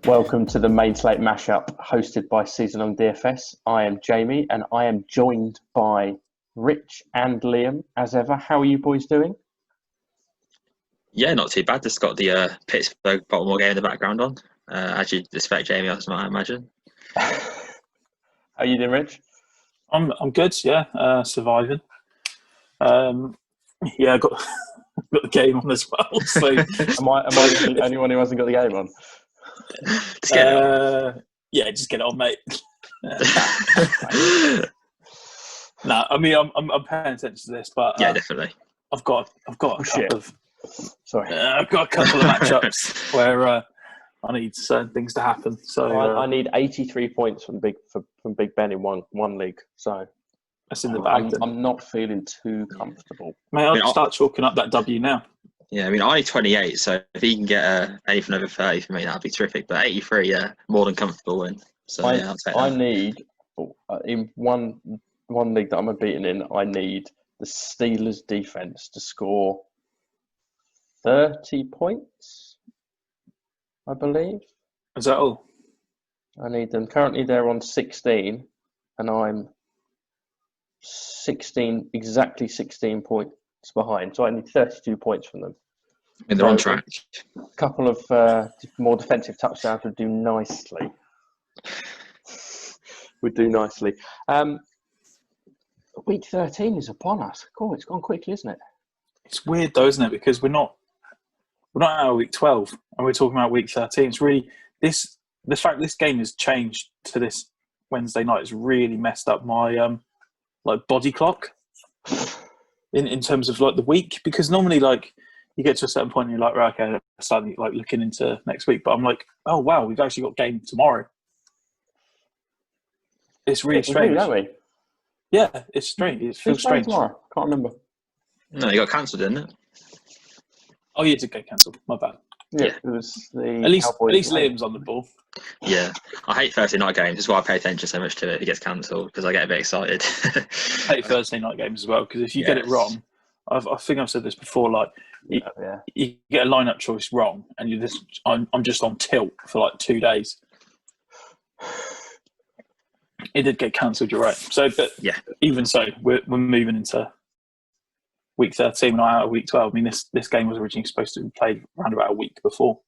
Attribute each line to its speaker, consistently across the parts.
Speaker 1: Welcome to the main Slate Mashup, hosted by Season on DFS. I am Jamie, and I am joined by Rich and Liam, as ever. How are you boys doing?
Speaker 2: Yeah, not too bad. Just got the Pittsburgh Baltimore game in the background on. As you'd expect, Jamie, I imagine.
Speaker 1: How are you doing, Rich?
Speaker 3: I'm good. Yeah, surviving. Yeah, I got the game on as well. So
Speaker 1: Am I the only one who hasn't got the game on?
Speaker 2: Just get it on.
Speaker 3: Yeah, just get it on, mate. No, I mean I'm paying attention to this, but
Speaker 2: yeah, definitely.
Speaker 3: I've got a couple of matchups where I need certain things to happen. So
Speaker 1: I need 83 points from Big Ben in one league. So
Speaker 3: that's in the bag.
Speaker 1: I'm not feeling too comfortable.
Speaker 3: Mate, I'll start chalking up that W now.
Speaker 2: Yeah, I mean, I need 28, so if he can get anything over 30 for me, that'd be terrific. But 83, yeah, more than comfortable win. So I'll take that.
Speaker 1: I need, in one league that I'm unbeaten in, I need the Steelers defense to score 30 points, I believe.
Speaker 3: Is that all?
Speaker 1: I need them. Currently, they're on 16, and I'm exactly 16 points behind. So I need 32 points from them.
Speaker 2: And they're on track.
Speaker 1: A couple of more defensive touchdowns would do nicely. Week 13 is upon us. Cool, it's gone quickly, isn't it?
Speaker 3: It's weird though, isn't it? Because we're not out of week 12 and we're talking about week 13. It's really the fact this game has changed to this Wednesday night has really messed up my body clock in terms of like the week, because normally like you get to a certain point and you're like, right, okay, let's start like looking into next week. But I'm like, oh wow, we've actually got game tomorrow. It's really strange.
Speaker 1: Don't we?
Speaker 3: Yeah, it's strange. It feels strange.
Speaker 1: Tomorrow? Can't remember.
Speaker 2: No, you got cancelled, didn't it?
Speaker 3: Oh, yeah, it did get cancelled. My bad.
Speaker 1: Yeah, it was the
Speaker 3: at least Liam's on the ball.
Speaker 2: Yeah, I hate Thursday night games. That's why I pay attention so much to it. It gets cancelled because I get a bit excited.
Speaker 3: I hate Thursday night games as well, because if you get it wrong, I think I've said this before. Like you get a lineup choice wrong, and I'm just on tilt for like 2 days. It did get cancelled. You're right. So, but yeah, even so, we're moving into week 13, not out of week 12. I mean, this game was originally supposed to be played around about a week before.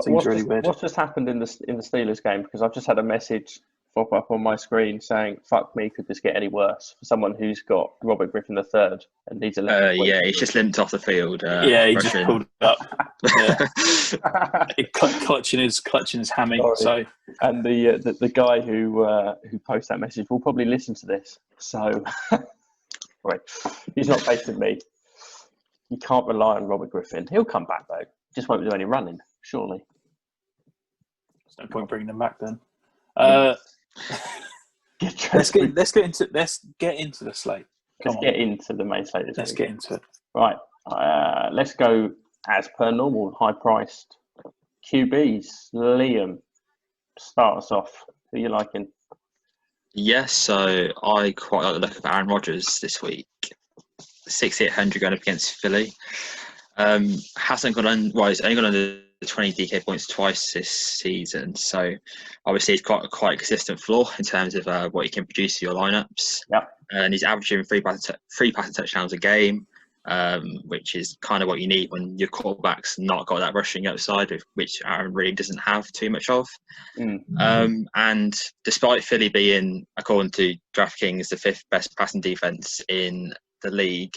Speaker 3: Seems really weird.
Speaker 1: What's just happened in the Steelers game? Because I've just had a message pop up on my screen saying, "Fuck me, could this get any worse?" For someone who's got Robert Griffin III and needs 11 points.
Speaker 2: Yeah, he's just limped off the field.
Speaker 3: He just pulled it up. clutching his hammy. So,
Speaker 1: and the guy who posted that message will probably listen to this. So, right, he's not facing me. You can't rely on Robert Griffin. He'll come back though. Just won't do any running, surely.
Speaker 3: There's no point bringing him back then. Let's get into the slate.
Speaker 1: Get into the main slate.
Speaker 3: Let's get into it.
Speaker 1: Right. Let's go as per normal. High-priced QBs. Liam, start us off. Who are you liking?
Speaker 2: Yes, so I quite like the look of Aaron Rodgers this week. 6,800 going up against Philly. Hasn't gone on. Well, he's only gone under 20 DK points twice this season, so obviously he's got quite a consistent floor in terms of what he can produce for your lineups.
Speaker 1: Yep.
Speaker 2: And he's averaging three passing touchdowns a game, which is kind of what you need when your quarterback's not got that rushing upside, which Aaron really doesn't have too much of.
Speaker 1: Mm-hmm.
Speaker 2: And despite Philly being, according to DraftKings, the 5th best passing defense in the league,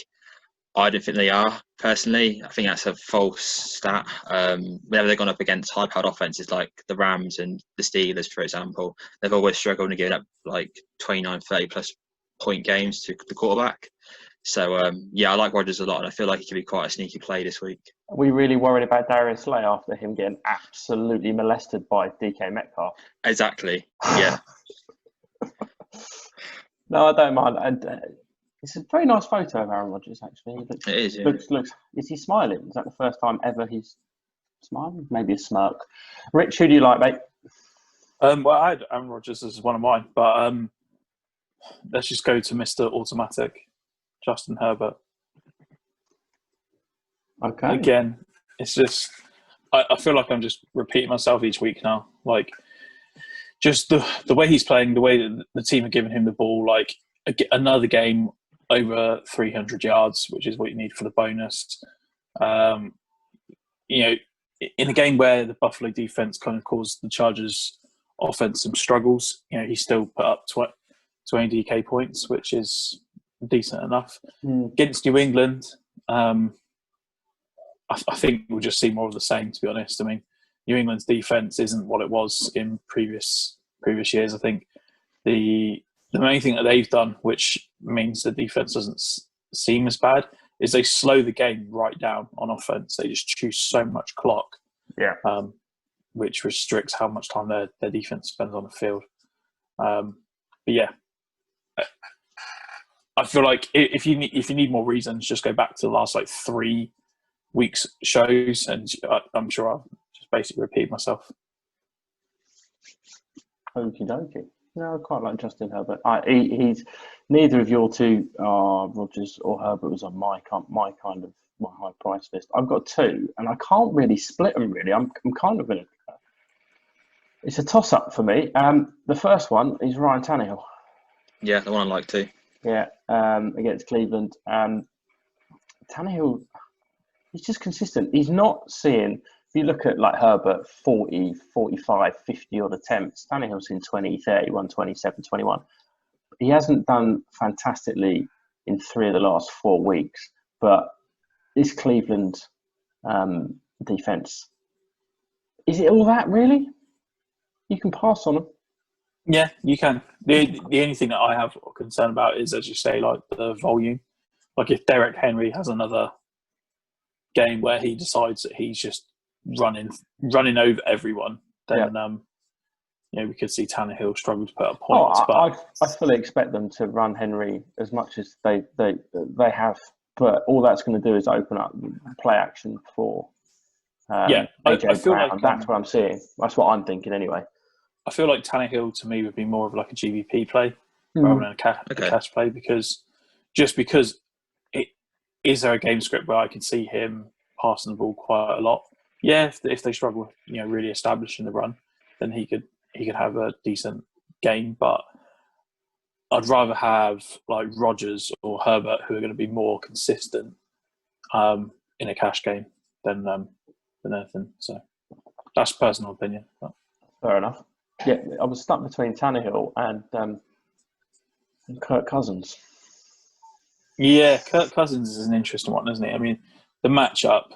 Speaker 2: I don't think they are, personally. I think that's a false stat. Whenever they've gone up against high-powered offenses like the Rams and the Steelers, for example, they've always struggled to give up like 29, 30-plus point games to the quarterback. So, I like Rodgers a lot, and I feel like he could be quite a sneaky play this week.
Speaker 1: Are we really worried about Darius Slay after him getting absolutely molested by DK Metcalf?
Speaker 2: Exactly, yeah.
Speaker 1: No, I don't mind. It's a very nice photo of Aaron Rodgers, actually.
Speaker 2: It is, yeah.
Speaker 1: Looks. Is he smiling? Is that the first time ever he's smiling? Maybe a smirk. Rich, who do you like, mate?
Speaker 3: Well, I had Aaron Rodgers as one of mine, but let's just go to Mr. Automatic, Justin Herbert.
Speaker 1: Okay.
Speaker 3: Again, it's just I feel like I'm just repeating myself each week now. Like, just the way he's playing, the way that the team are giving him the ball, like another game over 300 yards, which is what you need for the bonus. You know, in a game where the Buffalo defense kind of caused the Chargers offense some struggles, you know, he still put up 20 DK points, which is decent enough. Against New England, I think we'll just see more of the same, to be honest. I mean, New England's defense isn't what it was in previous years. I think the main thing that they've done, which means the defense doesn't seem as bad, is they slow the game right down on offense. They just choose so much clock, which restricts how much time their defense spends on the field. But yeah, I feel like if you need more reasons, just go back to the last 3 weeks shows, and I'm sure I'll just basically repeat myself.
Speaker 1: Okie dokie. No, I quite like Justin Herbert. He's neither of your two are Rodgers or Herbert was on my kind of my high price list. I've got two, and I can't really split them. Really, I'm kind of in a. It's a toss up for me. The first one is Ryan Tannehill.
Speaker 2: Yeah, the one I like too.
Speaker 1: Yeah, against Cleveland. Tannehill, he's just consistent. He's not seeing. If you look at Herbert, 40, 45, 50 odd attempts, Tannehill's in 20, 31, 27, 21. He hasn't done fantastically in 3 of the last 4 weeks, but this Cleveland defense, is it all that really? You can pass on them.
Speaker 3: Yeah, you can. The only thing that I have concern about is, as you say, the volume. If Derek Henry has another game where he decides that he's just running over everyone, then we could see Tannehill struggle to put up points.
Speaker 1: I fully expect them to run Henry as much as they have, but all that's going to do is open up play action for AJ
Speaker 3: I feel
Speaker 1: Brown.
Speaker 3: like
Speaker 1: That's what I'm seeing. That's what I'm thinking anyway.
Speaker 3: I feel like Tannehill to me would be more of a GVP play rather than a cash play, because is there a game script where I can see him passing the ball quite a lot? Yeah, if they struggle, really establishing the run, then he could have a decent game. But I'd rather have Rodgers or Herbert, who are going to be more consistent in a cash game than anything. So that's personal opinion. But.
Speaker 1: Fair enough. Yeah, I was stuck between Tannehill and Kirk Cousins.
Speaker 3: Yeah, Kirk Cousins is an interesting one, isn't he? I mean, the matchup.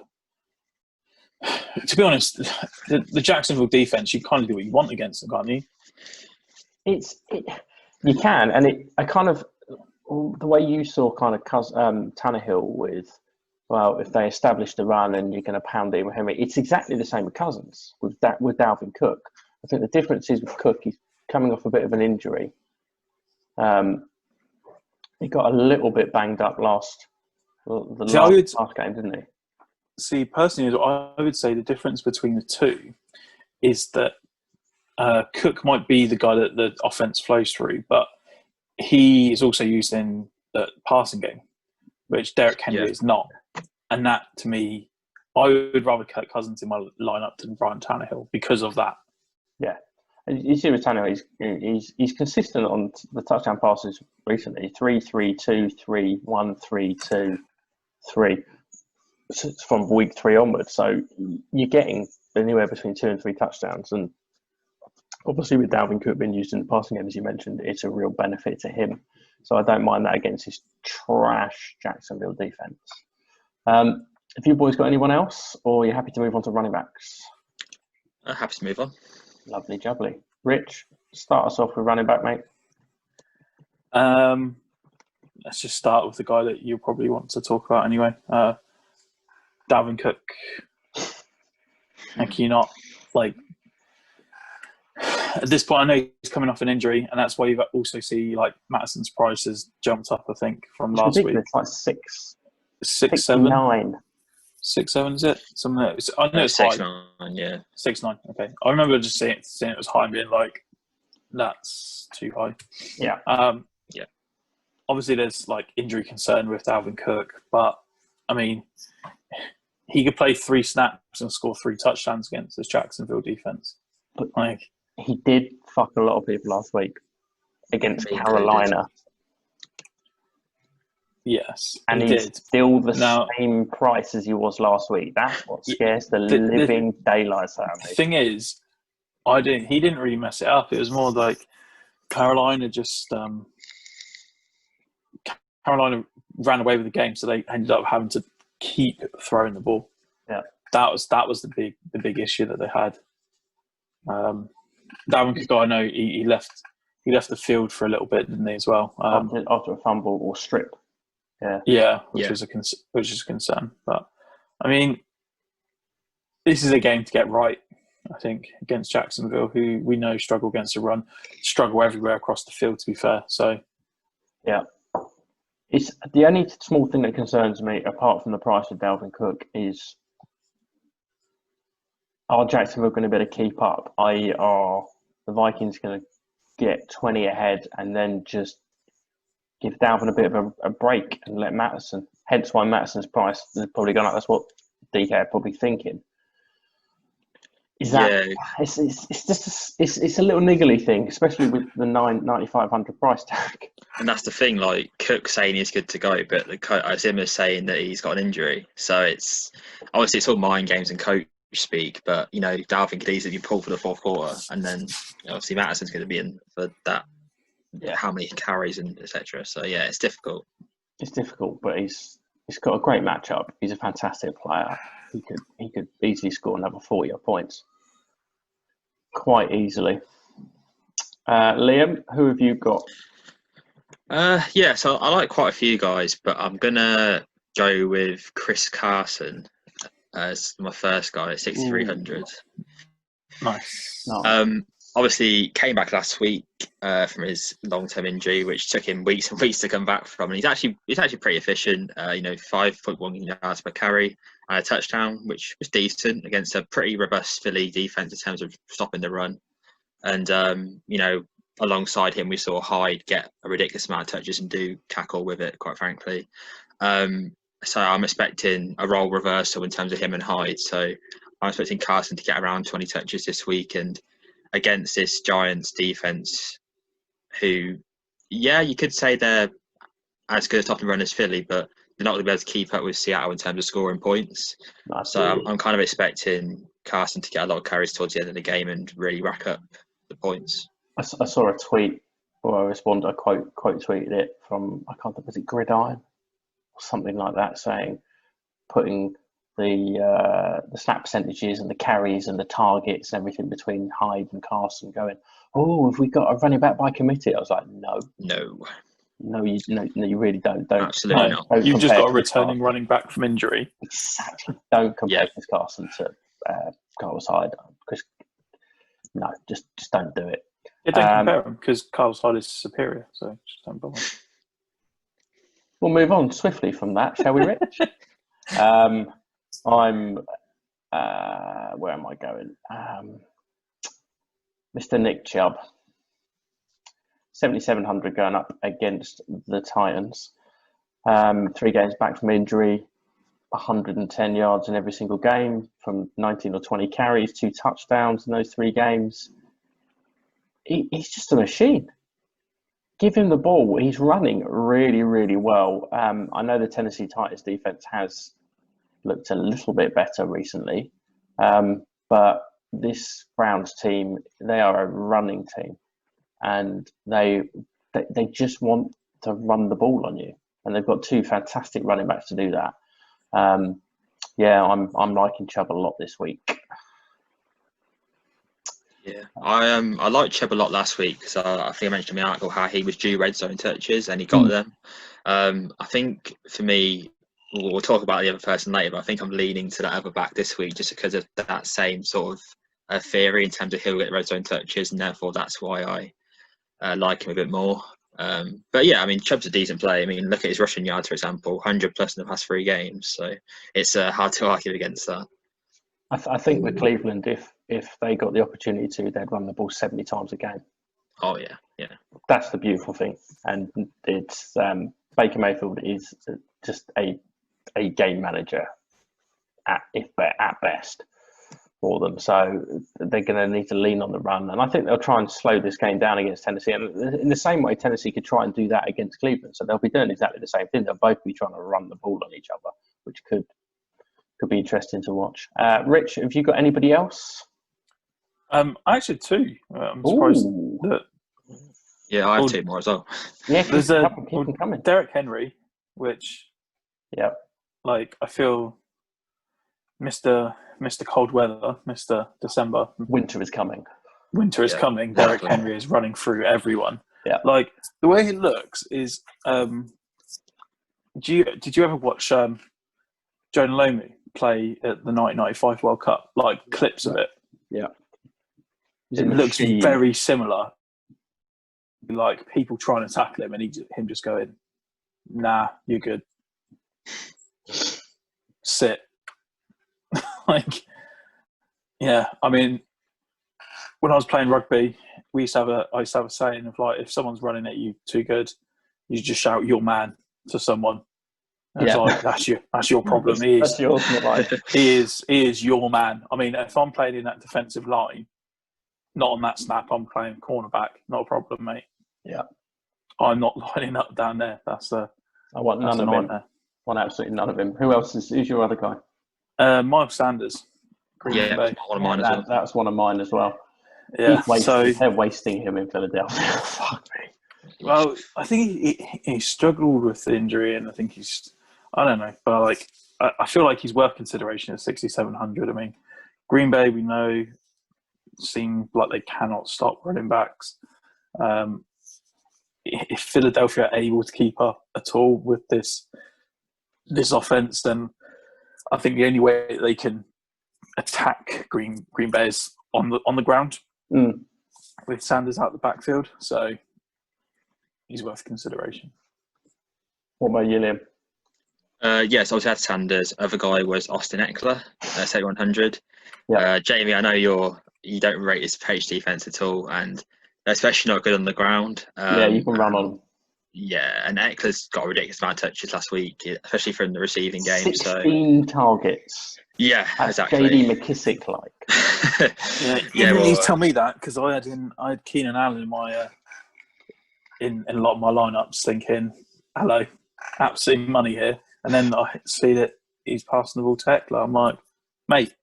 Speaker 3: To be honest, the Jacksonville defense, you kind of do what you want against them, can't you?
Speaker 1: You can, and the way you saw Tannehill with, if they establish the run and you're going to pound it with Henry, it's exactly the same with Cousins with Dalvin Cook. I think the difference is with Cook, he's coming off a bit of an injury. He got a little bit banged up last game, didn't he?
Speaker 3: See, personally, I would say the difference between the two is that Cook might be the guy that the offense flows through, but he is also used in the passing game, which Derek Henry is not. And that, to me, I would rather Kirk Cousins in my lineup than Ryan Tannehill because of that. Yeah.
Speaker 1: You see with Tannehill, he's consistent on the touchdown passes recently. 3, 3, 2, 3, 1, 3, 2, 3. From week 3 onwards. So you're getting anywhere between 2 and 3 touchdowns. And obviously with Dalvin Cook being used in the passing game, as you mentioned, it's a real benefit to him. So I don't mind that against his trash Jacksonville defense. Have you boys got anyone else, or are you happy to move on to running backs?
Speaker 2: Happy to move on.
Speaker 1: Lovely jubbly. Rich, start us off with running back, mate.
Speaker 3: Let's just start with the guy that you'll probably want to talk about anyway. Dalvin Cook. Can you not At this point, I know he's coming off an injury, and that's why you also see like Madison's price has jumped up. I think from
Speaker 1: It's
Speaker 3: last
Speaker 1: ridiculous.
Speaker 3: week,
Speaker 1: Like
Speaker 3: 6, 7,
Speaker 1: 9.
Speaker 3: 6, 7 is it? Something like that. I know it's
Speaker 2: 6,
Speaker 3: high.
Speaker 2: 9, yeah.
Speaker 3: 6, 9. Okay, I remember just saying it was high, and being like, "That's too high."
Speaker 1: Yeah.
Speaker 2: Yeah.
Speaker 3: Obviously, there's like injury concern with Dalvin Cook, but I mean, he could play 3 snaps and score 3 touchdowns against this Jacksonville defense.
Speaker 1: But
Speaker 3: Like,
Speaker 1: he did fuck a lot of people last week against
Speaker 2: Me
Speaker 1: Carolina.
Speaker 3: yes,
Speaker 1: And
Speaker 3: he
Speaker 1: he's
Speaker 3: did.
Speaker 1: still the
Speaker 3: Now-
Speaker 1: same price as he was last week. That's what
Speaker 3: Yeah,
Speaker 1: scares the
Speaker 3: the-
Speaker 1: living daylights out of
Speaker 3: The
Speaker 1: me.
Speaker 3: thing is, he didn't really mess it up. It was more like Carolina just Carolina ran away with the game, so they ended up having to keep throwing the ball.
Speaker 1: Yeah,
Speaker 3: that was the big issue that they had. Dalvin Cook, I know he left the field for a little bit, didn't he, as well?
Speaker 1: after a fumble or strip.
Speaker 3: Which is a concern. But I mean, this is a game to get right. I think against Jacksonville, who we know struggle against the run, struggle everywhere across the field. To be fair, so
Speaker 1: yeah. It's the only small thing that concerns me, apart from the price of Dalvin Cook, is are Jacksonville going to be able to keep up? I.e., are the Vikings going to get 20 ahead and then just give Dalvin a bit of a break and let Madison? Hence why Madison's price has probably gone up. That's what DK are probably thinking. Is that it's a little niggly thing, especially with the 9,500 price tag.
Speaker 2: And that's the thing, like Cook saying he's good to go, but Zimmer's saying that he's got an injury. So it's obviously it's all mind games and coach speak, but you know, Dalvin could easily be pulled for the fourth quarter, and then obviously Madison's going to be in for that. Yeah, how many carries and etc. So yeah, it's difficult.
Speaker 1: It's difficult, but he's got a great matchup. He's a fantastic player. He could easily score another 40 points quite easily. Liam, who have you got?
Speaker 2: So I like quite a few guys, but I'm gonna go with Chris Carson as my first guy at 6,300.
Speaker 3: Nice.
Speaker 2: Obviously came back last week from his long-term injury, which took him weeks and weeks to come back from. And he's actually pretty efficient. 5.1 yards per carry and a touchdown, which was decent against a pretty robust Philly defense in terms of stopping the run. And alongside him, we saw Hyde get a ridiculous amount of touches and do tackle with it, quite frankly. So I'm expecting a role reversal in terms of him and Hyde. So I'm expecting Carson to get around 20 touches this week, and against this Giants defense, who, you could say they're as good a top and run as Philly, but they're not going to be able to keep up with Seattle in terms of scoring points. So I'm kind of expecting Carson to get a lot of carries towards the end of the game and really rack up the points.
Speaker 1: I saw a tweet, or I responded, I quote tweeted it from, I can't think, was it Gridiron or something like that, saying, putting the snap percentages and the carries and the targets and everything between Hyde and Carson, going, oh, have we got a running back by committee? I was like, no, you really don't.
Speaker 2: Absolutely not.
Speaker 3: You've just got a returning running back from injury.
Speaker 1: Exactly. Don't compare Chris Carson to Carlos Hyde, because no, just don't do it.
Speaker 3: Yeah, don't compare them, because Carlos Hyde is superior, so just don't bother.
Speaker 1: We'll move on swiftly from that, shall we, Rich? I'm where am I going? Mr. Nick Chubb, 7,700 going up against the Titans. 3 games back from injury, 110 yards in every single game from 19 or 20 carries, 2 touchdowns in those 3 games. He's just a machine. Give him the ball. He's running really, really well. I know the Tennessee Titans defense has looked a little bit better recently, but this Browns team, they are a running team, and they just want to run the ball on you, and they've got 2 fantastic running backs to do that. I'm liking Chubb a lot this week.
Speaker 2: Yeah, I liked Chubb a lot last week, because I think I mentioned in my article how he was due red zone touches and he got them. I think for me, we'll talk about the other person later, but I think I'm leaning to that other back this week just because of that same sort of a theory in terms of he'll get red zone touches, and therefore that's why I like him a bit more. But yeah, I mean, Chubb's a decent play. I mean, look at his rushing yards, for example, 100 plus in the past 3 games. So it's hard to argue against that.
Speaker 1: I think with Cleveland, if they got the opportunity to, they'd run the ball 70 times a game.
Speaker 2: Oh yeah, yeah.
Speaker 1: That's the beautiful thing, and it's Baker Mayfield is just a game manager at best for them. So they're going to need to lean on the run, and I think they'll try and slow this game down against Tennessee. And in the same way, Tennessee could try and do that against Cleveland. So they'll be doing exactly the same thing. They'll both be trying to run the ball on each other, which could be interesting to watch. Rich, have you got anybody else?
Speaker 3: I actually had 2. I'm surprised that.
Speaker 2: Yeah, I have 2 more as well.
Speaker 1: Yeah,
Speaker 3: there's
Speaker 1: keep them coming.
Speaker 3: Derrick Henry, which, like, I feel Mr. Cold Weather, Mr. December.
Speaker 1: Winter is coming.
Speaker 3: Winter is coming. Derrick Henry is running through everyone.
Speaker 1: Yeah.
Speaker 3: Like, the way he looks is. Did you ever watch Jonah Lomu play at the 1995 World Cup? Like, clips of it.
Speaker 1: Yeah.
Speaker 3: It looks very similar. Like, people trying to tackle him and him just going, nah, you're good. Sit. Like, yeah, I mean, when I was playing rugby, I used to have a saying of, like, if someone's running at you too good, you just shout "your man" to someone. And it's like, that's your problem.
Speaker 1: That's yours, not mine.
Speaker 3: He is your man. I mean, if I'm playing in that defensive line, not on that snap, I'm playing cornerback. Not a problem, mate.
Speaker 1: Yeah,
Speaker 3: I'm not lining up down there. I
Speaker 1: want none of him. Want absolutely none of him. Who else who's your other guy?
Speaker 3: Miles Sanders.
Speaker 2: One of mine as well.
Speaker 1: That's one of mine as well.
Speaker 3: Yeah,
Speaker 1: they're wasting him in Philadelphia. Fuck me.
Speaker 3: Well, I think he struggled with the injury, and I think I don't know, but like I feel like he's worth consideration at 6,700. I mean, Green Bay, we know, seem like they cannot stop running backs. If Philadelphia are able to keep up at all with this offense, then I think the only way that they can attack Green Bay is on the ground with Sanders out the backfield. So he's worth consideration.
Speaker 1: What about you, Liam?
Speaker 2: Yes, I had Sanders. Other guy was Austin Eckler, 7,100.
Speaker 1: Yeah.
Speaker 2: Jamie, I know you don't rate his page defense at all, and especially not good on the ground.
Speaker 1: You can run on.
Speaker 2: Yeah, and Eckler's got a ridiculous amount of touches last week, especially from the receiving game.
Speaker 1: 16 targets.
Speaker 2: Yeah,
Speaker 1: That's
Speaker 2: exactly.
Speaker 1: JD McKissick like.
Speaker 3: You didn't need to tell me that, because I had Keenan Allen in my in a lot of my lineups, thinking, hello, absolute money here. And then I see that he's passing the ball to Eckler. I'm like, mate,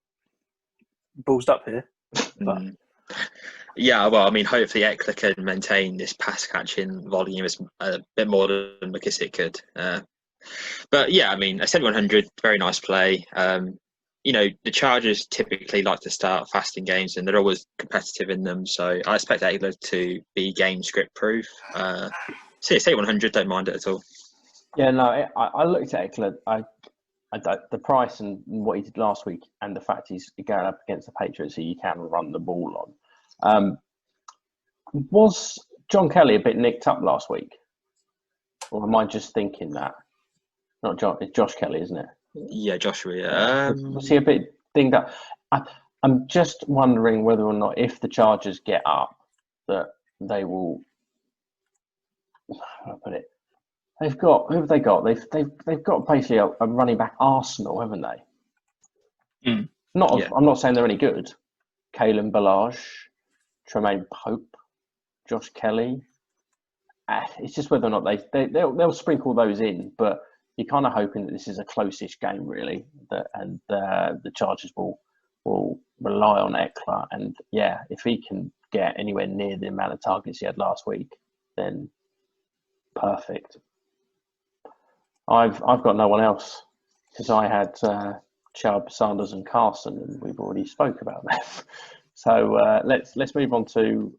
Speaker 3: ballsed up here. But,
Speaker 2: yeah, well, I mean, hopefully Eckler can maintain this pass catching volume as a bit more than McKissick could. But yeah, I mean, a 7,100, very nice play. The Chargers typically like to start fast in games, and they're always competitive in them. So I expect Eckler to be game script proof. So yeah, 7,100, don't mind it at all.
Speaker 1: Yeah, no, I looked at Eckler. The price and what he did last week, and the fact he's going up against the Patriots, so you can run the ball on. Was John Kelly a bit nicked up last week, or am I just thinking that? Not John. It's Josh Kelly, isn't it?
Speaker 2: Yeah, Joshua. Yeah.
Speaker 1: Was he a bit dinged up? I'm just wondering whether or not, if the Chargers get up, that they will. How do I put it? They've got, who have they got? They've got basically a running back arsenal, haven't they? I'm not saying they're any good. Kalen Ballage, Tremaine Pope, Josh Kelly. It's just whether or not they'll sprinkle those in, but you're kind of hoping that this is a close-ish game, really, and the Chargers will rely on Eckler. And yeah, if he can get anywhere near the amount of targets he had last week, then perfect. I've got no one else, because I had Chubb, Sanders, and Carson, and we've already spoke about them. So let's move on to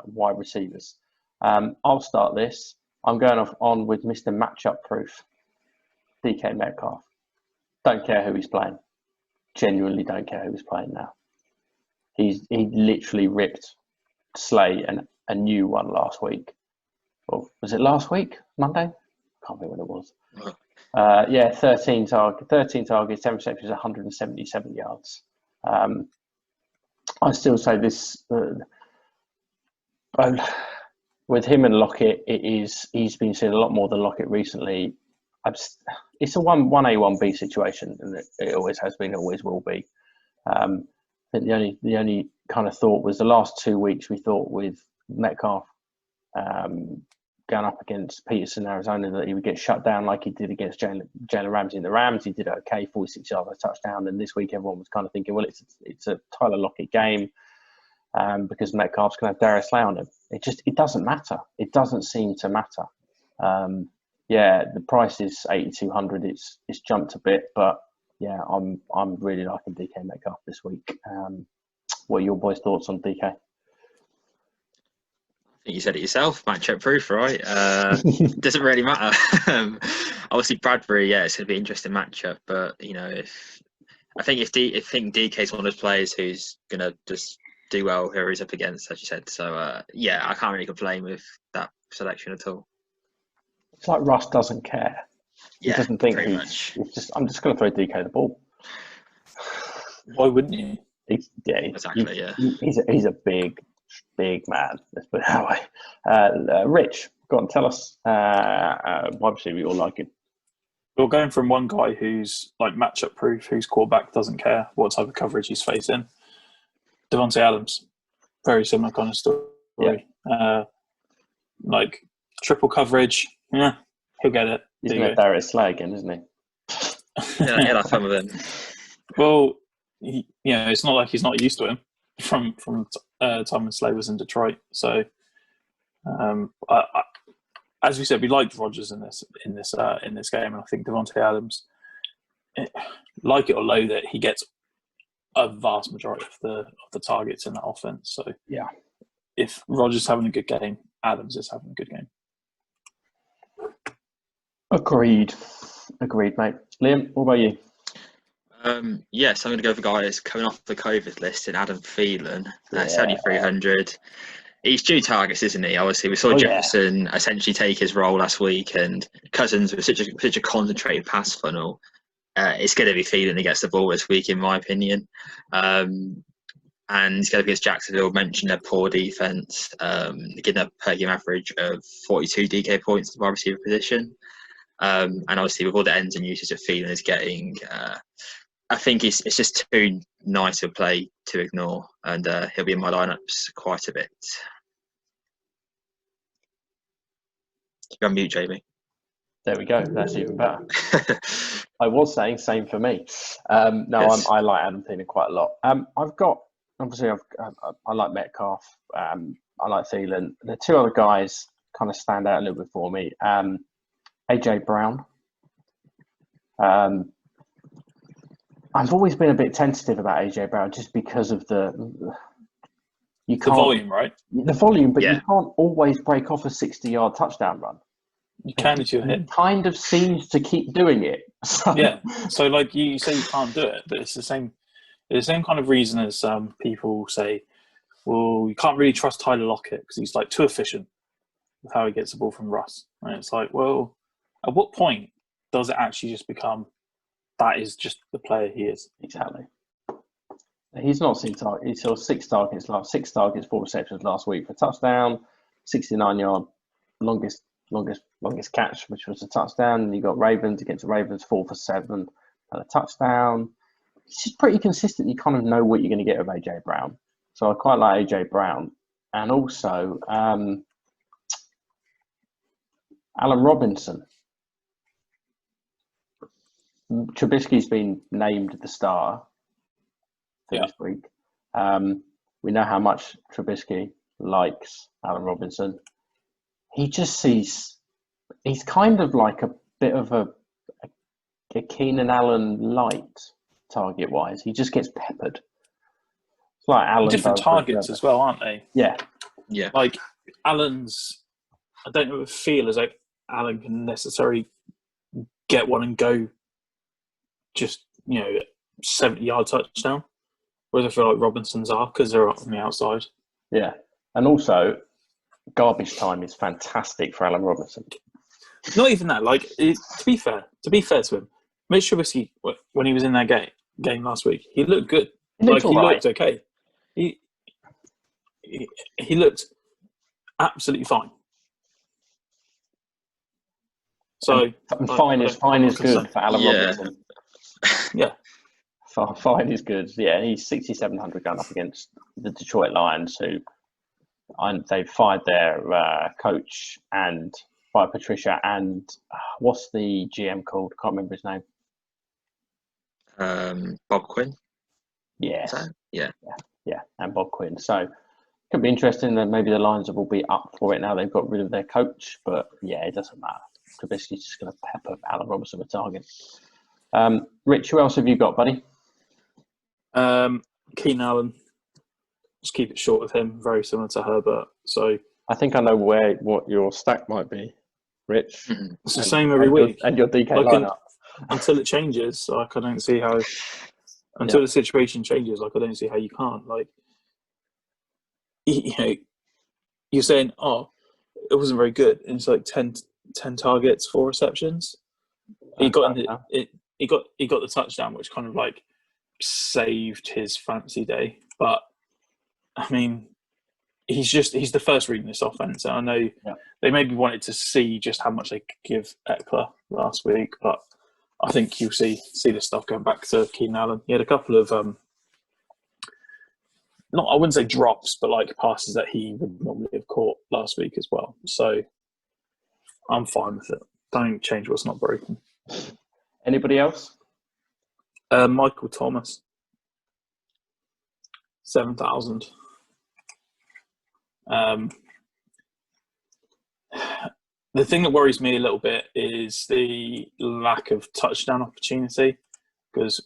Speaker 1: wide receivers. I'll start this. I'm going on with Mr. Matchup Proof, DK Metcalf. Don't care who he's playing. Genuinely don't care who he's playing now. He literally ripped Slate and a new one last week. Or was it last week? Monday? Can't remember when it was. 13 targets, 10 receptions, 177 yards. I still say this with him and Lockett. He's been seeing a lot more than Lockett recently. It's a 1A 1B situation, and it always has been, it always will be. I think the only kind of thought was the last 2 weeks we thought with Metcalf going up against Peterson, Arizona, that he would get shut down like he did against Jalen Ramsey and the Rams. He did okay, 46 yards, a touchdown. And this week everyone was kind of thinking, well, it's a Tyler Lockett game because Metcalf's going to have Darius Slay on him. It doesn't matter. It doesn't seem to matter. The price is 8,200. It's jumped a bit, but yeah, I'm really liking DK Metcalf this week. What are your boys' thoughts on DK?
Speaker 2: I think you said it yourself, matchup proof, right? Doesn't really matter. Obviously, Bradbury, it's going to be an interesting matchup, but I think DK is one of those players who's going to just do well whoever he's up against, as you said. So I can't really complain with that selection at all.
Speaker 1: It's like Russ doesn't care. He doesn't think I'm just going to throw DK the ball.
Speaker 3: Why wouldn't you?
Speaker 2: Exactly.
Speaker 1: He's a big man. Let's put it that way. Rich, go on, tell us why we all like him.
Speaker 3: We're going from one guy who's like matchup proof, whose quarterback doesn't care what type of coverage he's facing. Devontae Adams, very similar kind of story.
Speaker 1: Yeah.
Speaker 3: Like triple coverage, he'll get it.
Speaker 1: He's going to Darius Slay again, isn't he?
Speaker 2: He'll have fun with him.
Speaker 3: Well, it's not like he's not used to him from time when Slay was in Detroit. So, as we said, we liked Rodgers in this game, and I think Devontae Adams, like it or loathe it, he gets a vast majority of the targets in that offense. So,
Speaker 1: yeah,
Speaker 3: if Rodgers is having a good game, Adams is having a good game.
Speaker 1: Agreed, mate. Liam, what about you?
Speaker 2: Yes, I'm going to go for guys coming off the COVID list in Adam Thielen, 7,300. He's due targets, isn't he? Obviously, we saw Jefferson essentially take his role last week, and Cousins with such a concentrated pass funnel. It's going to be Thielen that gets the ball this week, in my opinion. And he's going to be against Jacksonville. Mentioned their poor defense, getting a per game average of 42 DK points to the wide receiver position. And obviously, with all the ends and usage that Thielen is getting, I think it's just too nice a play to ignore, and he'll be in my lineups quite a bit. You're on mute, Jamie.
Speaker 1: There we go. That's even better. I was saying same for me. I like Adam Thielen quite a lot. I like Metcalf. I like Thielen. The two other guys kind of stand out a little bit for me. AJ Brown. I've always been a bit tentative about AJ Brown just because of the
Speaker 3: volume, right?
Speaker 1: The volume, but you can't always break off a 60-yard touchdown run.
Speaker 3: You can if you're hit.
Speaker 1: He kind of seems to keep doing it.
Speaker 3: So like you say you can't do it, but it's the same kind of reason as people say, well, you can't really trust Tyler Lockett because he's like too efficient with how he gets the ball from Russ. And it's like, well, at what point does it actually just become that is just the player he is?
Speaker 1: Exactly. He's not seen targets. He saw 6 targets, 4 receptions last week for a touchdown, 69-yard longest catch, which was a touchdown. And you got Ravens against the Ravens, 4 for 7 and a touchdown. It's just pretty consistent. You kind of know what you're going to get with AJ Brown. So I quite like AJ Brown, and also Allen Robinson. Trubisky's been named the star for this week. We know how much Trubisky likes Allen Robinson. He's kind of like a bit of a Keenan Allen light target wise. He just gets peppered. It's like Allen.
Speaker 3: Different targets as well, aren't they?
Speaker 1: Yeah.
Speaker 3: Like Allen's, I don't know, feel as like Allen can necessarily get one and go just 70-yard touchdown. Whereas I feel like Robinson's are because they're on the outside.
Speaker 1: Yeah. And also, garbage time is fantastic for Alan Robinson.
Speaker 3: Not even that. Like, to be fair to him, Mitch Trubisky, when he was in that game last week, he looked good.
Speaker 1: He looked
Speaker 3: looked okay. He looked absolutely fine. So
Speaker 1: fine is good for Alan
Speaker 2: Yeah.
Speaker 1: Robinson.
Speaker 3: Yeah.
Speaker 1: Fine is good. Yeah, he's 6,700 going up against the Detroit Lions, who they've fired their coach and fired Patricia and what's the GM called? Can't remember his name.
Speaker 2: Bob Quinn.
Speaker 1: Yes.
Speaker 2: Yeah,
Speaker 1: and Bob Quinn. So it could be interesting that maybe the Lions will be up for it now they've got rid of their coach. But yeah, it doesn't matter. Trubisky's just going to pepper Alan Robinson with targets. Rich, who else have you got, buddy?
Speaker 3: Keenan Allen. Just keep it short with him. Very similar to Herbert. So
Speaker 1: I think I know what your stack might be, Rich.
Speaker 3: it's the same every week.
Speaker 1: And your DK lineup.
Speaker 3: Until it changes, I don't see how. Until the situation changes, I don't see how you can't. You're saying, it wasn't very good. And it's like 10 targets, 4 receptions. He got the touchdown, which kind of saved his fantasy day. But I mean, he's the first read in this offense, and I know they maybe wanted to see just how much they could give Eckler last week, but I think you'll see this stuff going back to Keenan Allen. He had a couple of I wouldn't say drops, but passes that he would normally have caught last week as well. So I'm fine with it. Don't change what's not broken.
Speaker 1: Anybody else?
Speaker 3: Michael Thomas, 7,000. The thing that worries me a little bit is the lack of touchdown opportunity, because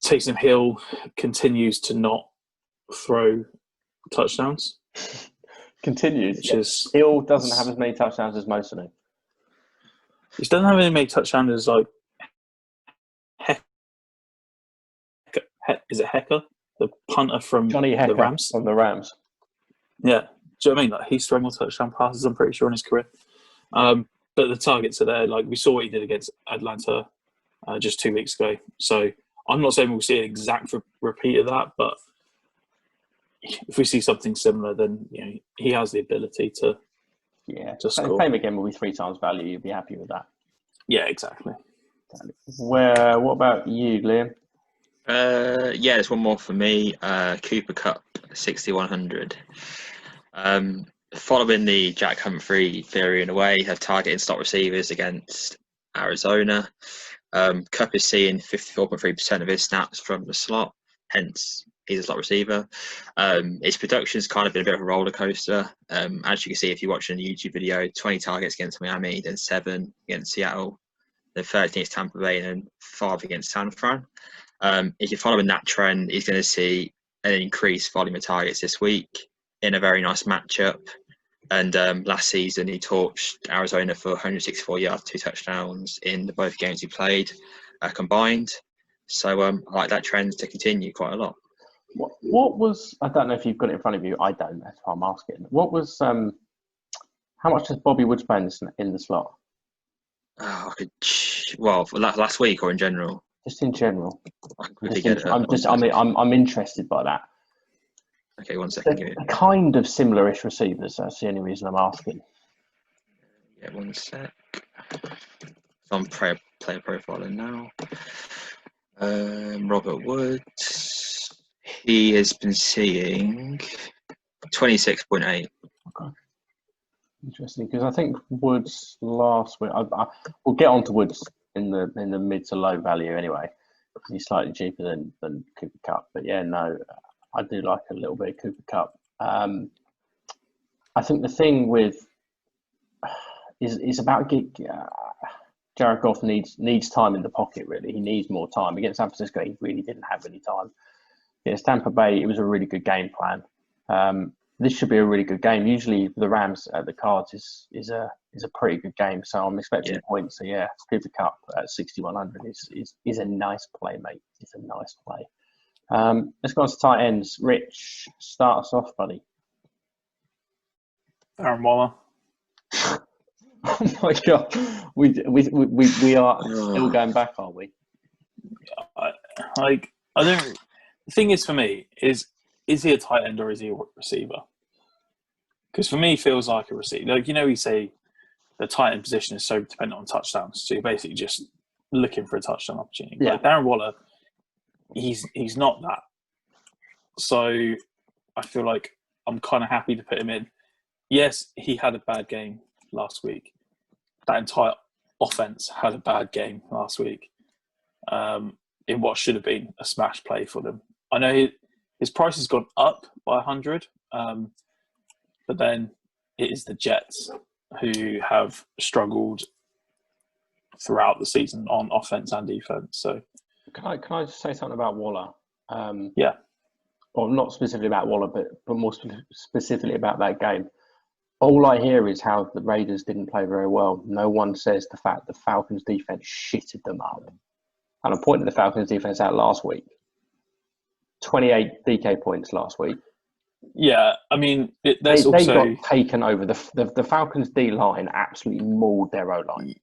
Speaker 3: Taysom Hill continues to not throw touchdowns.
Speaker 1: Continues. Hill doesn't have as many touchdowns as most of them.
Speaker 3: He doesn't have any many touchdowns as is it Hecker, the punter from
Speaker 1: Johnny Hecker
Speaker 3: the Rams?
Speaker 1: From the Rams.
Speaker 3: Yeah. Do you know what I mean? He's throwing more touchdown passes, I'm pretty sure, in his career. But the targets are there. We saw what he did against Atlanta just 2 weeks ago. So I'm not saying we'll see an exact repeat of that, but if we see something similar, then he has the ability to score.
Speaker 1: Pay him again will be 3 times value. You'll be happy with that.
Speaker 3: Yeah, exactly.
Speaker 1: What about you, Liam?
Speaker 2: There's one more for me. Cooper Kupp, 6,100. Following the Jack Humphrey theory in a way, have targeting slot receivers against Arizona. Kupp is seeing 54.3% of his snaps from the slot, hence he's a slot receiver. His production's kind of been a bit of a roller coaster. As you can see, if you're watching a YouTube video, 20 targets against Miami, then 7 against Seattle, then 13 against Tampa Bay, and then 5 against San Fran. If you're following that trend, he's going to see an increased volume of targets this week in a very nice matchup. And last season, he torched Arizona for 164 yards, 2 touchdowns in the both games he played combined. So I like that trend to continue quite a lot.
Speaker 1: What was, I don't know if you've got it in front of you, I don't, that's why I'm asking. What was, how much does Bobby Woods play in the slot?
Speaker 2: Last week or in general?
Speaker 1: Just in general.
Speaker 2: I'm
Speaker 1: interested by that.
Speaker 2: Okay, 1 second.
Speaker 1: They're kind of similar-ish receivers. That's the only reason I'm asking.
Speaker 2: Yeah, 1 sec. So I'm player profiling now. Robert Woods. He has been seeing 26.8.
Speaker 1: Okay. Interesting, because I think Woods last week. We'll get on to Woods in the mid to low value anyway. He's slightly cheaper than Cooper Kupp, but I do like a little bit of Cooper Kupp. I think the thing with is about Jared Goff needs time in the pocket. Really, he needs more time. Against San Francisco, he really didn't have any time. Against Tampa Bay, it was a really good game plan. This should be a really good game. Usually, the Rams at the Cards is is a pretty good game. So I'm expecting
Speaker 2: Yeah.
Speaker 1: points. So yeah, Cooper Cup at 6,100 is a nice play, mate. It's a nice play. Let's go on to tight ends. Rich, start us off, buddy.
Speaker 3: Aaron Waller.
Speaker 1: Oh my god, we are still going back, are we?
Speaker 3: I don't. The thing is, for me, is he a tight end or is he a receiver? Because for me, he feels like a receiver. Like, we say the tight end position is so dependent on touchdowns, so you're basically just looking for a touchdown opportunity.
Speaker 1: Yeah.
Speaker 3: But Darren Waller, he's not that. So I feel like I'm kind of happy to put him in. Yes, he had a bad game last week. That entire offense had a bad game last week in what should have been a smash play for them. I know his price has gone up by 100, but then it is the Jets who have struggled throughout the season on offense and defense. So,
Speaker 1: can I just say something about Waller?
Speaker 3: Yeah.
Speaker 1: Well, not specifically about Waller, but more specifically about that game. All I hear is how the Raiders didn't play very well. No one says the fact the Falcons' defense shitted them up. And I pointed the Falcons' defense out last week. 28 DK points last week.
Speaker 3: Yeah, I mean, they
Speaker 1: got taken over. The Falcons' D-line absolutely mauled their O-line.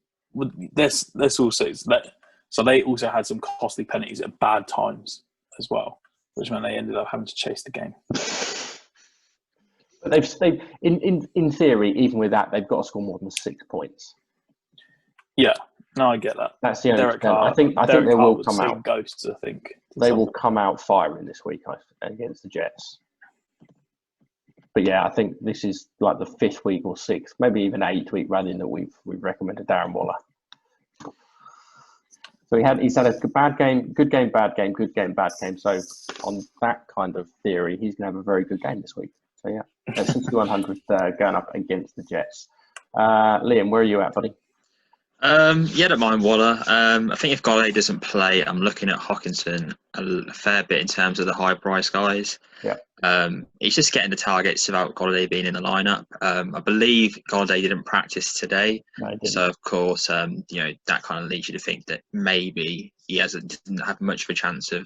Speaker 3: There's also that. So they also had some costly penalties at bad times as well, which meant they ended up having to chase the game.
Speaker 1: But they've in theory, even with that, they've got to score more than 6 points.
Speaker 3: Yeah, no, I get that.
Speaker 1: That's the only extent. I think they will come out.
Speaker 3: Ghosts, I think
Speaker 1: they will come out firing this week against the Jets. But yeah, I think this is like the 5th week or 6th, maybe even 8th week running that we've recommended Darren Waller. So he's had a bad game, good game, bad game, good game, bad game. So on that kind of theory, he's going to have a very good game this week. So yeah, that's 6,100 going up against the Jets. Liam, where are you at, buddy?
Speaker 2: Yeah, don't mind Waller. I think if Golladay doesn't play, I'm looking at Hockenson a fair bit in terms of the high price guys.
Speaker 1: Yeah.
Speaker 2: He's just getting the targets without Golladay being in the lineup. I believe Golladay didn't practice today,
Speaker 1: No, he didn't.
Speaker 2: So of course, that kind of leads you to think that maybe he doesn't have much of a chance of,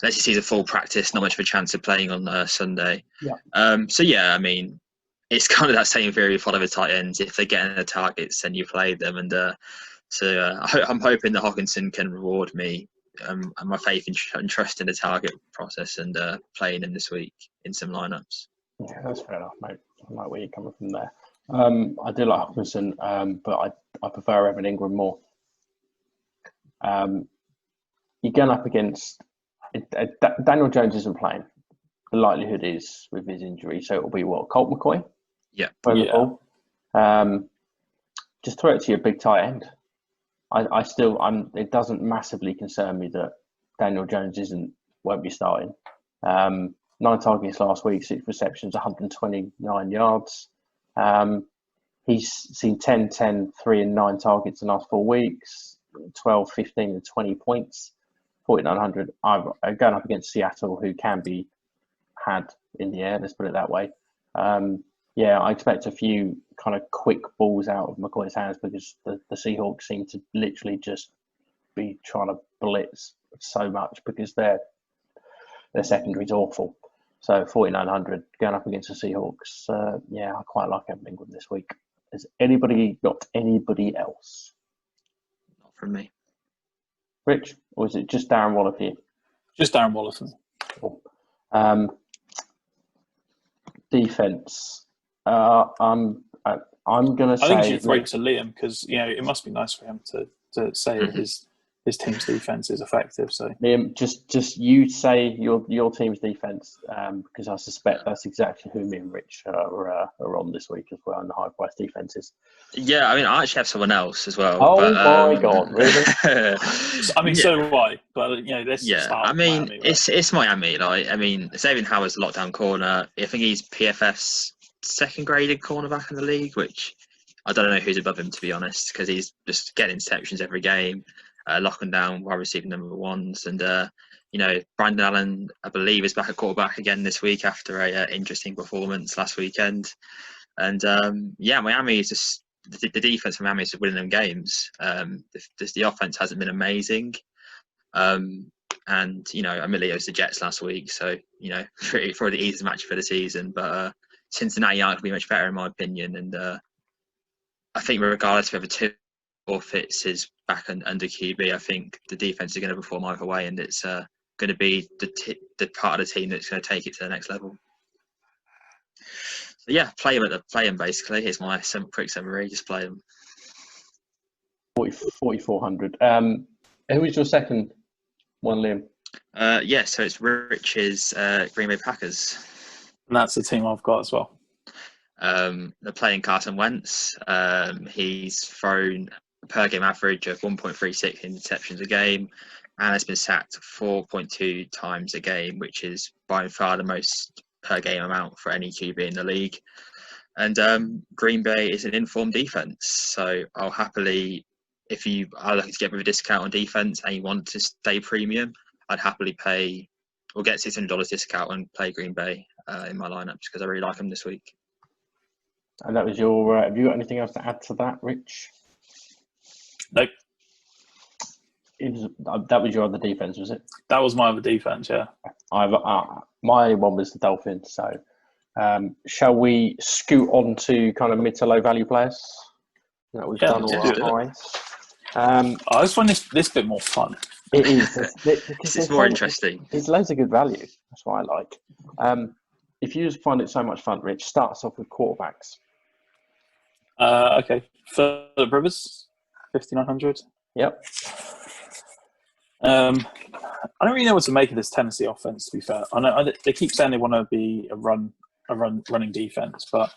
Speaker 2: unless he sees a full practice, not much of a chance of playing on Sunday.
Speaker 1: Yeah.
Speaker 2: So yeah, I mean, it's kind of that same theory for the tight ends. If they're getting the targets, then you play them. And I'm hoping that Hockenson can reward me and my faith and trust in the target process and playing him this week in some lineups.
Speaker 1: Yeah, that's fair enough, mate. I like where you're coming from there. I do like Hockenson, but I prefer Evan Ingram more. You're going up against Daniel Jones isn't playing. The likelihood is with his injury, so it'll be what, Colt McCoy?
Speaker 2: Yeah.
Speaker 1: Just throw it to your big tight end. It doesn't massively concern me that Daniel Jones won't be starting. 9 targets last week, 6 receptions, 129 yards. He's seen 10, 10, 3 and 9 targets in the last 4 weeks, 12, 15 and 20 points, 4,900. I'm going up against Seattle, who can be had in the air, let's put it that way. I expect a few kind of quick balls out of McCoy's hands because the Seahawks seem to literally just be trying to blitz so much because their secondary is awful. So 4,900 going up against the Seahawks. I quite like Evan Ingram this week. Has anybody got anybody else?
Speaker 2: Not from me.
Speaker 1: Rich, or is it just Darren Waller for you?
Speaker 3: Just Darren Waller for me.
Speaker 1: Cool. Defense. I'm going to say.
Speaker 3: I think you should throw it to Liam because it must be nice for him to say that his team's defense is effective. So
Speaker 1: Liam, just you say your team's defense because I suspect that's exactly who me and Rich are on this week as well in the high price defenses.
Speaker 2: Yeah, I mean, I actually have someone else as well.
Speaker 1: Oh my god, really?
Speaker 3: I mean, so do I. But let's start.
Speaker 2: I mean,
Speaker 3: Miami, right?
Speaker 2: it's Miami. Like, I mean, Xavier Howard's a lockdown corner. I think he's PFF's second graded cornerback in the league, which I don't know who's above him, to be honest, because he's just getting interceptions every game, locking down wide receiver number ones. And, Brandon Allen, I believe, is back at quarterback again this week after a interesting performance last weekend. And, Miami is just the defense from Miami is winning them games. The offense hasn't been amazing. And admittedly it was the Jets last week, so probably the easiest match for the season. But Cincinnati aren't going to be much better in my opinion, and I think regardless of whether Tua or Fitz is back under QB, I think the defense is going to perform either way, and it's going to be the part of the team that's going to take it to the next level. So yeah, play him basically. Here's my quick summary. Just play him.
Speaker 1: 4,400. Who was your second one, Liam?
Speaker 2: So it's Rich's Green Bay Packers.
Speaker 3: And that's the team I've got as well.
Speaker 2: They're playing Carson Wentz. He's thrown a per game average of 1.36 interceptions a game, and has been sacked 4.2 times a game, which is by far the most per game amount for any QB in the league. And Green Bay is an informed defense, so I'll happily, if you are looking to get with a discount on defense and you want to stay premium, I'd happily pay or get $600 discount and play Green Bay in my lineups because I really like them this week.
Speaker 1: And that was your. Have you got anything else to add to that, Rich?
Speaker 3: Nope.
Speaker 1: That was your other defense, was it?
Speaker 3: That was my other defense, yeah.
Speaker 1: My one was the Dolphins. So, shall we scoot on to kind of mid to low value players? That we've done all our highs.
Speaker 3: I just find this bit more fun.
Speaker 1: It is.
Speaker 2: It's more interesting.
Speaker 1: There's loads of good value. That's what I like. If you just find it so much fun, Rich, start us off with quarterbacks.
Speaker 3: Okay. Philip Rivers, 5,900.
Speaker 1: Yep.
Speaker 3: I don't really know what to make of this Tennessee offense, to be fair. I know they keep saying they want to be a running defense, but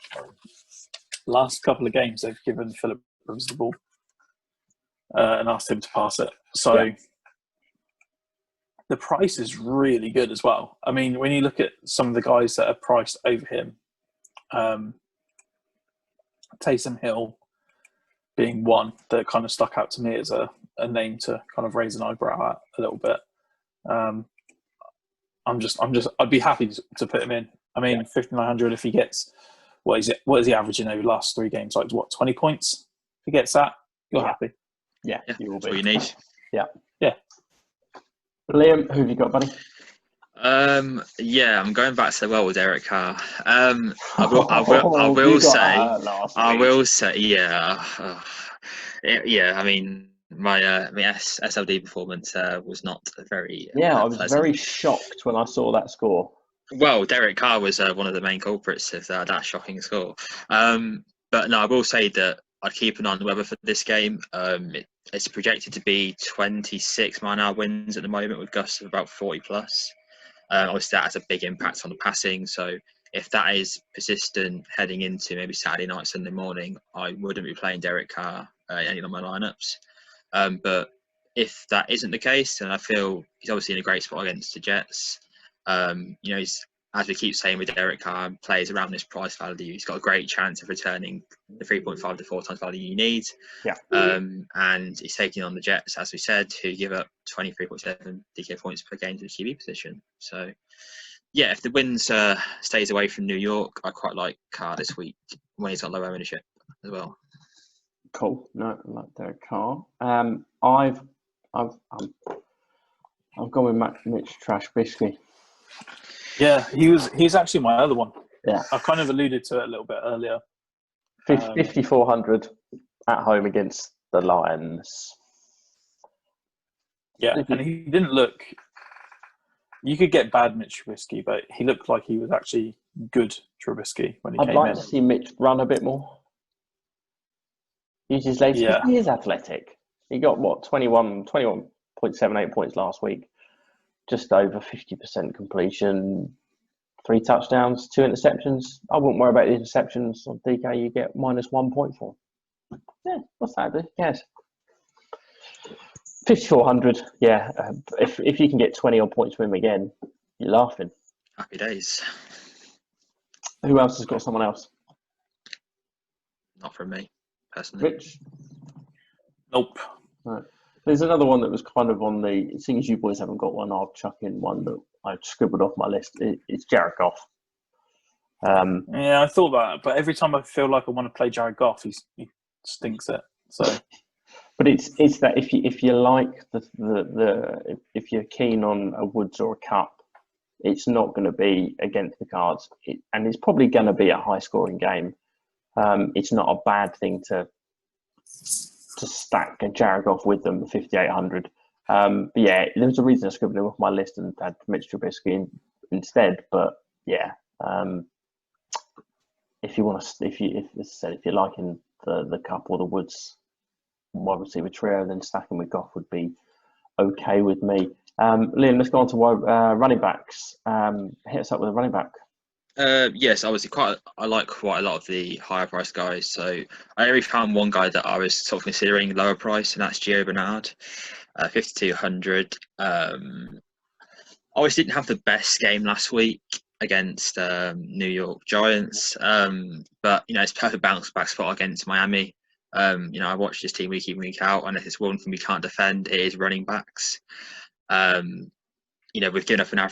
Speaker 3: last couple of games they've given Philip Rivers the ball and asked him to pass it. So the price is really good as well. I mean, when you look at some of the guys that are priced over him, Taysom Hill being one that kind of stuck out to me as a name to kind of raise an eyebrow at a little bit. I'd be happy to put him in. I mean, 5,900 if he gets, what is he averaging over the last 3 games? Like 20 points? If he gets that, you're happy.
Speaker 1: Yeah, you will be.
Speaker 2: That's all you need.
Speaker 1: Yeah.
Speaker 2: Liam, who have you got, buddy? I'm going back so well with Derek Carr. I will say, I mean, my SLD performance was not very.
Speaker 1: I was very shocked when I saw that score.
Speaker 2: Well, Derek Carr was one of the main culprits of that shocking score. But no, I will say that I'd keep an eye on the weather for this game. It's projected to be 26 mile-an-hour winds at the moment with gusts of about 40 plus. Obviously, that has a big impact on the passing. So if that is persistent heading into maybe Saturday night, Sunday morning, I wouldn't be playing Derek Carr in any of my lineups. But if that isn't the case, then I feel he's obviously in a great spot against the Jets. He's, as we keep saying with Derek Carr, plays around this price value. He's got a great chance of returning the 3.5 to 4 times value you need. Yeah. And he's taking on the Jets, as we said, who give up 23.7 DK points per game to the QB position. So, yeah, if the Winds stays away from New York, I quite like Carr this week when he's got low ownership as well.
Speaker 1: Cool. No, I like Derek Carr. I've gone with Mitch Trubisky.
Speaker 3: Yeah, he's actually my other one.
Speaker 1: Yeah,
Speaker 3: I kind of alluded to it a little bit earlier.
Speaker 1: 5,400 at home against the Lions.
Speaker 3: Yeah, and he didn't look. You could get bad Mitch Trubisky, but he looked like he was actually good Trubisky when he came in.
Speaker 1: I'd like to see Mitch run a bit more. Use his legs. Yeah. He is athletic. He got 21.78 points last week. Just over 50% completion, 3 touchdowns, 2 interceptions. I wouldn't worry about the interceptions on DK. You get -1.4. Yeah, what's that do? Yes. 5,400. Yeah, if you can get 20 odd points with him again, you're laughing.
Speaker 2: Happy days.
Speaker 1: Who else has got someone else?
Speaker 2: Not from me, personally.
Speaker 1: Rich?
Speaker 3: Nope.
Speaker 1: Right. There's another one that was kind of on the, seeing as you boys haven't got one, I'll chuck in one that I scribbled off my list. It's Jared Goff.
Speaker 3: Yeah, I thought that, but every time I feel like I want to play Jared Goff, he stinks it. So,
Speaker 1: but it's that if you like if you're keen on a Woods or a Cup, it's not going to be against the cards, and it's probably going to be a high scoring game. It's not a bad thing to stack a Jared with them, 5,800. But yeah, there was a reason I scribbled him off my list and had Mitch Trubisky instead. But yeah, if you're liking the Cup or the Woods wide receiver trio, then stacking with Goff would be okay with me. Liam, let's go on to running backs. Hit us up with a running back.
Speaker 2: Yes, obviously I like quite a lot of the higher price guys. So I only found one guy that I was sort of considering lower price, and that's Gio Bernard, 5,200. Obviously didn't have the best game last week against New York Giants, but it's a perfect bounce back spot against Miami. I watch this team week in, week out, and if it's one thing we can't defend, it is running backs. We've given up a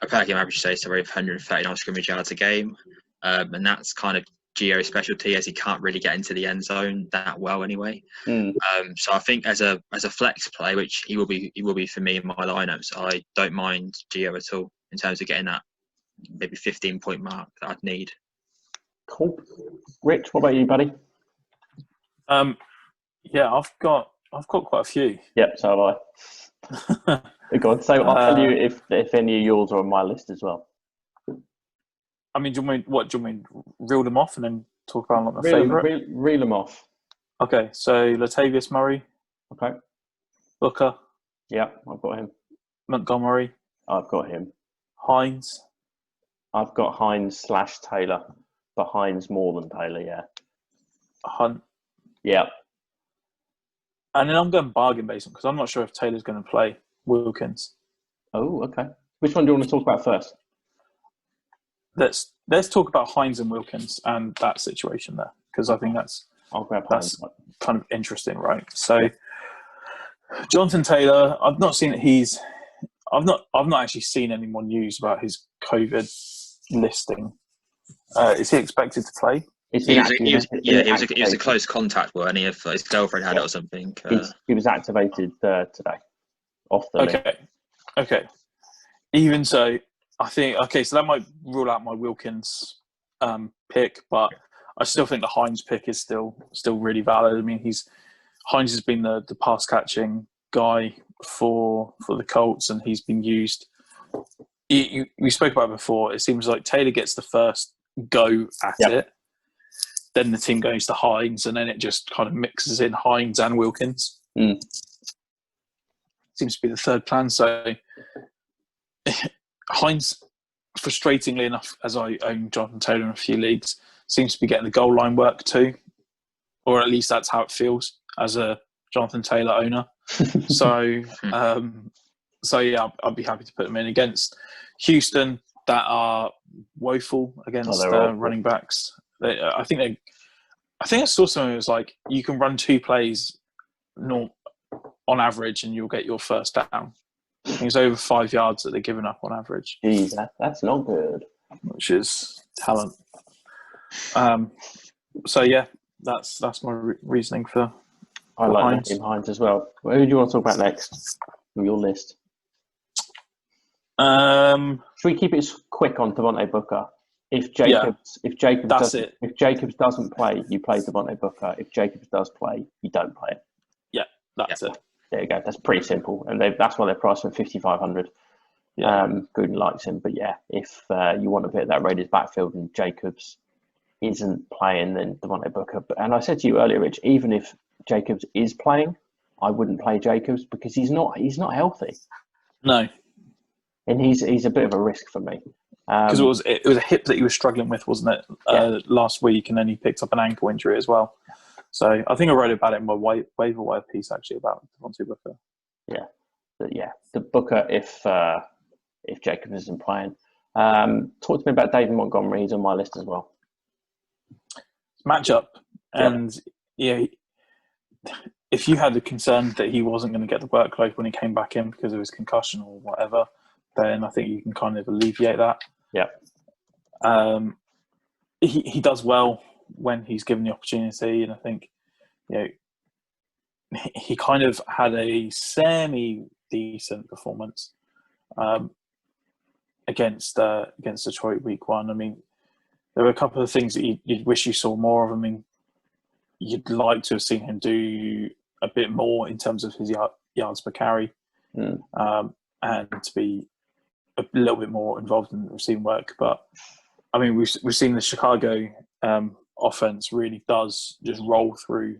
Speaker 2: per game average, of 139 scrimmage yards a game, and that's kind of Gio's specialty, as he can't really get into the end zone that well anyway. So I think as a flex play, which he will be for me in my lineups, I don't mind Gio at all in terms of getting that maybe 15-point mark that I'd need.
Speaker 1: Cool. Rich, what about you, buddy?
Speaker 3: Yeah, I've got quite a few.
Speaker 1: Yep, so have I. Go on. So I'll tell you if any of yours are on my list as well.
Speaker 3: I mean, do you want me to reel them off and then talk about my favourite?
Speaker 1: Reel them off.
Speaker 3: Okay, so Latavius Murray.
Speaker 1: Okay.
Speaker 3: Booker.
Speaker 1: Yeah, I've got him.
Speaker 3: Montgomery.
Speaker 1: I've got him.
Speaker 3: Hines.
Speaker 1: I've got Hines/Taylor, but Hines more than Taylor, yeah.
Speaker 3: Hunt.
Speaker 1: Yeah.
Speaker 3: And then I'm going bargain basement because I'm not sure if Taylor's going to play Wilkins.
Speaker 1: Oh, okay. Which one do you want to talk about first?
Speaker 3: Let's talk about Hines and Wilkins and that situation there, because I think that's kind of interesting, right? So Jonathan Taylor, I've not actually seen any more news about his COVID listing. Is he expected to play?
Speaker 2: He was a close contact, weren't he? If his girlfriend had it or something.
Speaker 1: He was activated today. Off the list.
Speaker 3: Okay. Even so, I think so that might rule out my Wilkins pick, but I still think the Hines pick is still really valid. I mean, Hines has been the pass catching guy for the Colts, and he's been used. We spoke about it before. It seems like Taylor gets the first go at it, then the team goes to Hines, and then it just kind of mixes in Hines and Wilkins. Seems to be the third plan. So Hines, frustratingly enough, as I own Jonathan Taylor in a few leagues, seems to be getting the goal line work too, or at least that's how it feels as a Jonathan Taylor owner. So yeah, I'd be happy to put them in against Houston that are woeful against running backs. I think I saw something that was like you can run two plays on average and you'll get your first down. I think it's over 5 yards that they're giving up on average.
Speaker 1: Jeez, that's not good.
Speaker 3: Which is talent. So yeah, that's my reasoning for
Speaker 1: I like Hines as well. Who do you want to talk about next on your list? Should we keep it quick on Devontae Booker? If Jacobs doesn't play, you play Devontae Booker. If Jacobs does play, you don't play it.
Speaker 3: Yeah, that's it.
Speaker 1: There you go. That's pretty simple, and that's why they're priced at 5,500. Yeah. Gruden likes him, but yeah, if you want a bit of that Raiders backfield and Jacobs isn't playing, then Devontae Booker. And I said to you earlier, Rich, even if Jacobs is playing, I wouldn't play Jacobs because he's not healthy.
Speaker 3: No,
Speaker 1: and he's a bit of a risk for me.
Speaker 3: Because it was a hip that he was struggling with, wasn't it, last week, and then he picked up an ankle injury as well. So I think I wrote about it in my waiver wire piece actually about Devontae Booker. Yeah,
Speaker 1: the Booker if Jacobs isn't playing. Talk to me about David Montgomery. He's on my list as well.
Speaker 3: Matchup, and if you had the concern that he wasn't going to get the workload when he came back in because of his concussion or whatever, then I think you can kind of alleviate that.
Speaker 1: Yeah.
Speaker 3: He does well when he's given the opportunity, and I think he kind of had a semi-decent performance against Detroit week 1. I mean, there were a couple of things that you'd wish you saw more of. I mean, you'd like to have seen him do a bit more in terms of his yards per carry, and to be a little bit more involved in the receiving work. But I mean, we've seen the Chicago offense really does just roll through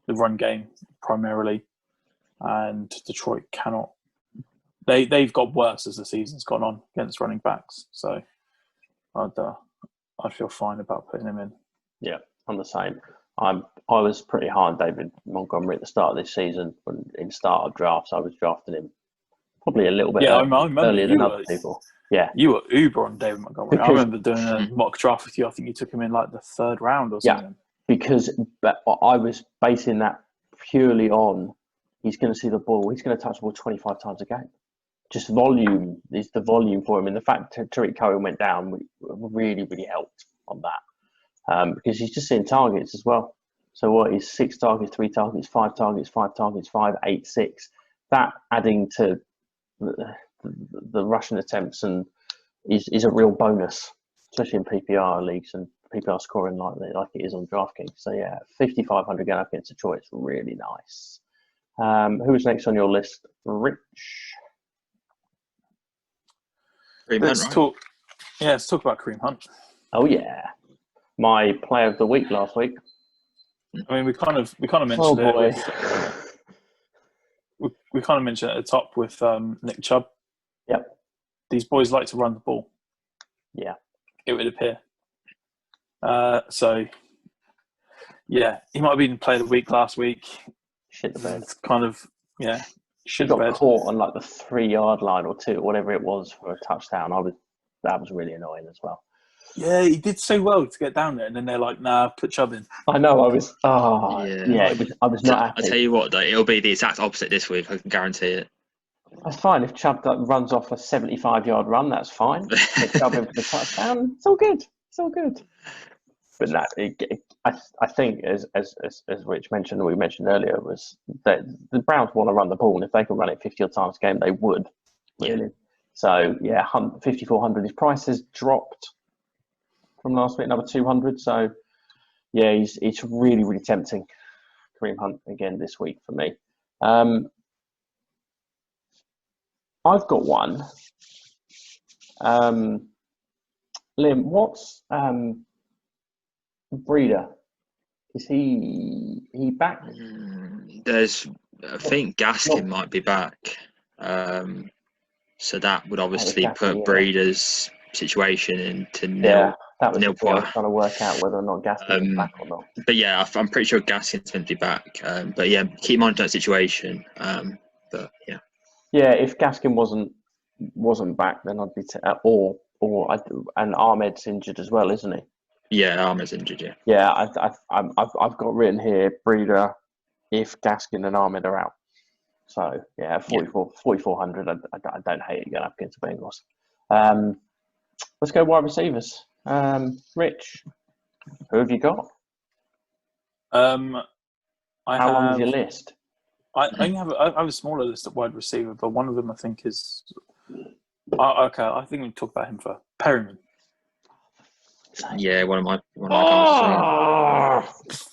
Speaker 3: the run game primarily, and Detroit cannot. They've got worse as the season's gone on against running backs. So I'd feel fine about putting him in.
Speaker 1: Yeah, I'm the same. I was pretty high on David Montgomery at the start of this season. When in startup drafts, I was drafting him probably a little bit earlier than other people. Yeah,
Speaker 3: you were uber on David Montgomery. I remember doing a mock draft with you. I think you took him in like the 3rd round or something.
Speaker 1: Yeah, because I was basing that purely on he's going to see the ball. He's going to touch the ball 25 times a game. Just volume is the volume for him, and the fact that Tariq Cohen went down really, really helped on that because he's just seeing targets as well. So what is 6 targets, 3 targets, 5 targets, 5 targets, 5, 8, 6? That adding to the rushing attempts and is a real bonus, especially in PPR leagues and PPR scoring like it is on DraftKings. So yeah, 5,500 going up against Detroit is really nice. Who was next on your list, Rich?
Speaker 3: Let's talk about Kareem Hunt.
Speaker 1: Oh yeah, my player of the week last week.
Speaker 3: I mean, we kind of mentioned it. We kind of mentioned it at the top with Nick Chubb.
Speaker 1: Yep.
Speaker 3: These boys like to run the ball.
Speaker 1: Yeah.
Speaker 3: It would appear. So, yeah, he might have been player of the week last week.
Speaker 1: Shit the bed.
Speaker 3: It's kind of, yeah.
Speaker 1: He got caught on like the 3-yard line or 2, whatever it was, for a touchdown. That was really annoying as well.
Speaker 3: Yeah, he did so well to get down there, and then they're like, "Nah, put Chubb in."
Speaker 1: I know. I was. I was not happy.
Speaker 2: I tell you what, though, it'll be the exact opposite this week. I can guarantee it.
Speaker 1: That's fine if Chubb runs off a 75-yard run. That's fine. If Chubb in for the touchdown, it's all good. It's all good. But no, I think as Rich mentioned, we mentioned earlier, was that the Browns want to run the ball, and if they can run it 50 times a game, they would. Really. Yeah. So yeah, 5,400. His price has dropped from last week, another 200. So yeah, it's really, really tempting. Kareem Hunt again this week for me. I've got one. Liam, what's Breeder? Is he back?
Speaker 2: I think Gaskin might be back. So that would obviously put Breeder's situation into nil.
Speaker 1: Yeah, that was the thing I was trying to work out whether or not Gaskin is back or not.
Speaker 2: But yeah, I'm pretty sure Gaskin's meant to be back. But yeah, keep monitoring that situation. But yeah.
Speaker 1: Yeah, if Gaskin wasn't back, then I'd be and Ahmed's injured as well, isn't he?
Speaker 2: Yeah, Ahmed's injured. Yeah.
Speaker 1: Yeah, I've got written here Breeder if Gaskin and Ahmed are out. So yeah, 4,400. I don't hate it going up against the Bengals. Let's go wide receivers. Rich, who have you got?
Speaker 3: How
Speaker 1: long is your list?
Speaker 3: I have a smaller list of wide receiver, but one of them I think is okay. I think we can talk about him for Perryman.
Speaker 2: Yeah, one of my guys.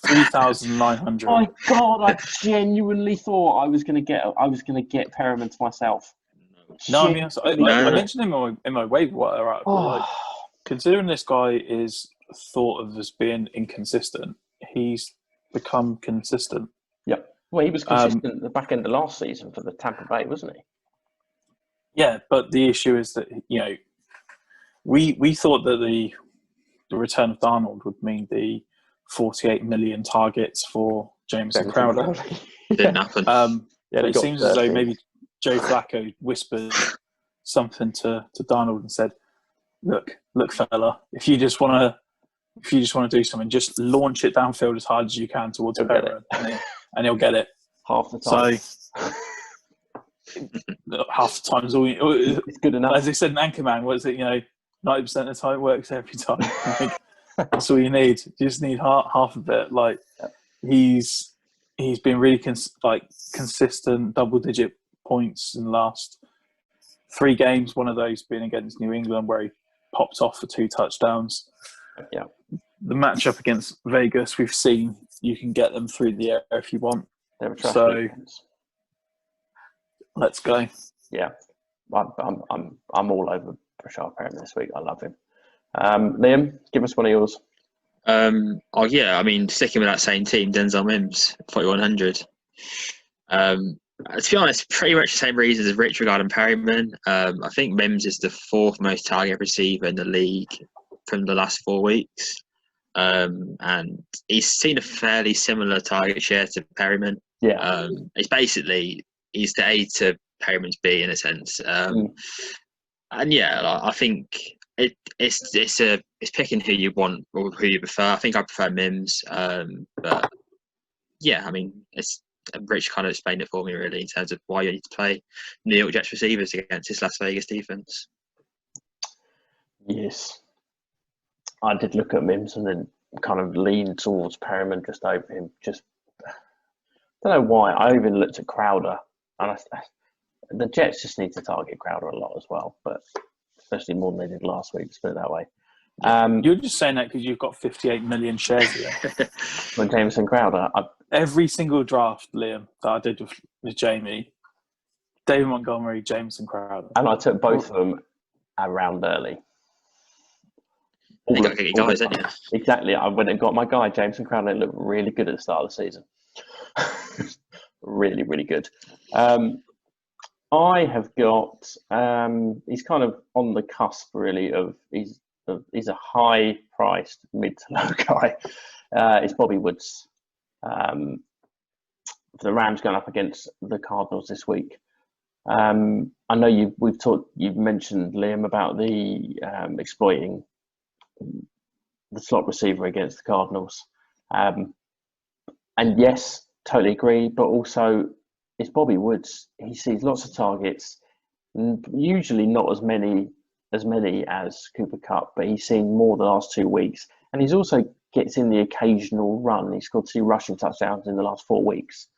Speaker 3: 3,900.
Speaker 1: My God, I genuinely thought I was going to get Perriman to myself.
Speaker 3: No, I mean, I mentioned him in my waiver wire article. Like, considering this guy is thought of as being inconsistent, he's become consistent.
Speaker 1: Yep. Well, he was consistent at the back end of last season for the Tampa Bay, wasn't he?
Speaker 3: Yeah, but the issue is that we thought that the return of Darnold would mean the 48 million targets for Jameson Crowder.
Speaker 2: Didn't happen.
Speaker 3: But it seems as though maybe Joe Flacco whispered something to Darnold and said, "Look, fella, if you just want to do something, just launch it downfield as hard as you can towards Perriman, and he'll get it
Speaker 1: half the time."
Speaker 3: So half the time is all.
Speaker 1: It's good enough.
Speaker 3: As they said in Anchorman, what is it? 90% of the time it works every time. Like, that's all you need. You just need half of it. Like he's he's been really consistent, double-digit points in the last 3 games. One of those being against New England, where he popped off for 2 touchdowns.
Speaker 1: Yeah.
Speaker 3: The matchup against Vegas, we've seen you can get them through the air if you want.
Speaker 1: They're a trash
Speaker 3: So
Speaker 1: defense.
Speaker 3: let's go.
Speaker 1: Yeah, I'm all over Rashard Perriman this week. I love him. Liam, give us one of yours.
Speaker 2: I mean, sticking with that same team, Denzel Mims, 4,100. To be honest, pretty much the same reasons as Rich regarding Perryman. I think Mims is the 4th most target receiver in the league from the last 4 weeks. And he's seen a fairly similar target share to Perryman.
Speaker 1: Yeah.
Speaker 2: It's basically, he's the A to Perryman's B in a sense. And yeah, I think it's picking who you want or who you prefer. I think I prefer Mims, but yeah, I mean, it's Rich kind of explained it for me really in terms of why you need to play New York Jets receivers against this Las Vegas defense.
Speaker 1: Yes, I did look at Mims and then kind of leaned towards Perriman just over him. Just don't know why. I even looked at Crowder, and the Jets just need to target Crowder a lot as well, but especially more than they did last week. Let's put it that way.
Speaker 3: You're just saying that because you've got 58 million shares here.
Speaker 1: When Jameson Crowder,
Speaker 3: Every single draft, Liam, that I did with Jamie, David Montgomery, Jameson Crowder.
Speaker 1: and I took both of them around early.
Speaker 2: You got to get your guys, didn't you?
Speaker 1: Exactly. I went and got my guy, Jameson Crowder. It looked really good at the start of the season. Really, really good. I have got. He's kind of on the cusp, really. He's a high-priced mid to low guy. It's Bobby Woods. The Rams going up against the Cardinals this week. I know you've mentioned, Liam, about the exploiting the slot receiver against the Cardinals. And yes, totally agree. But also, it's Bobby Woods. He sees lots of targets, usually not as many as Cooper Kupp, but he's seen more the last 2 weeks. And he's also gets in the occasional run. He scored 2 rushing touchdowns in the last 4 weeks.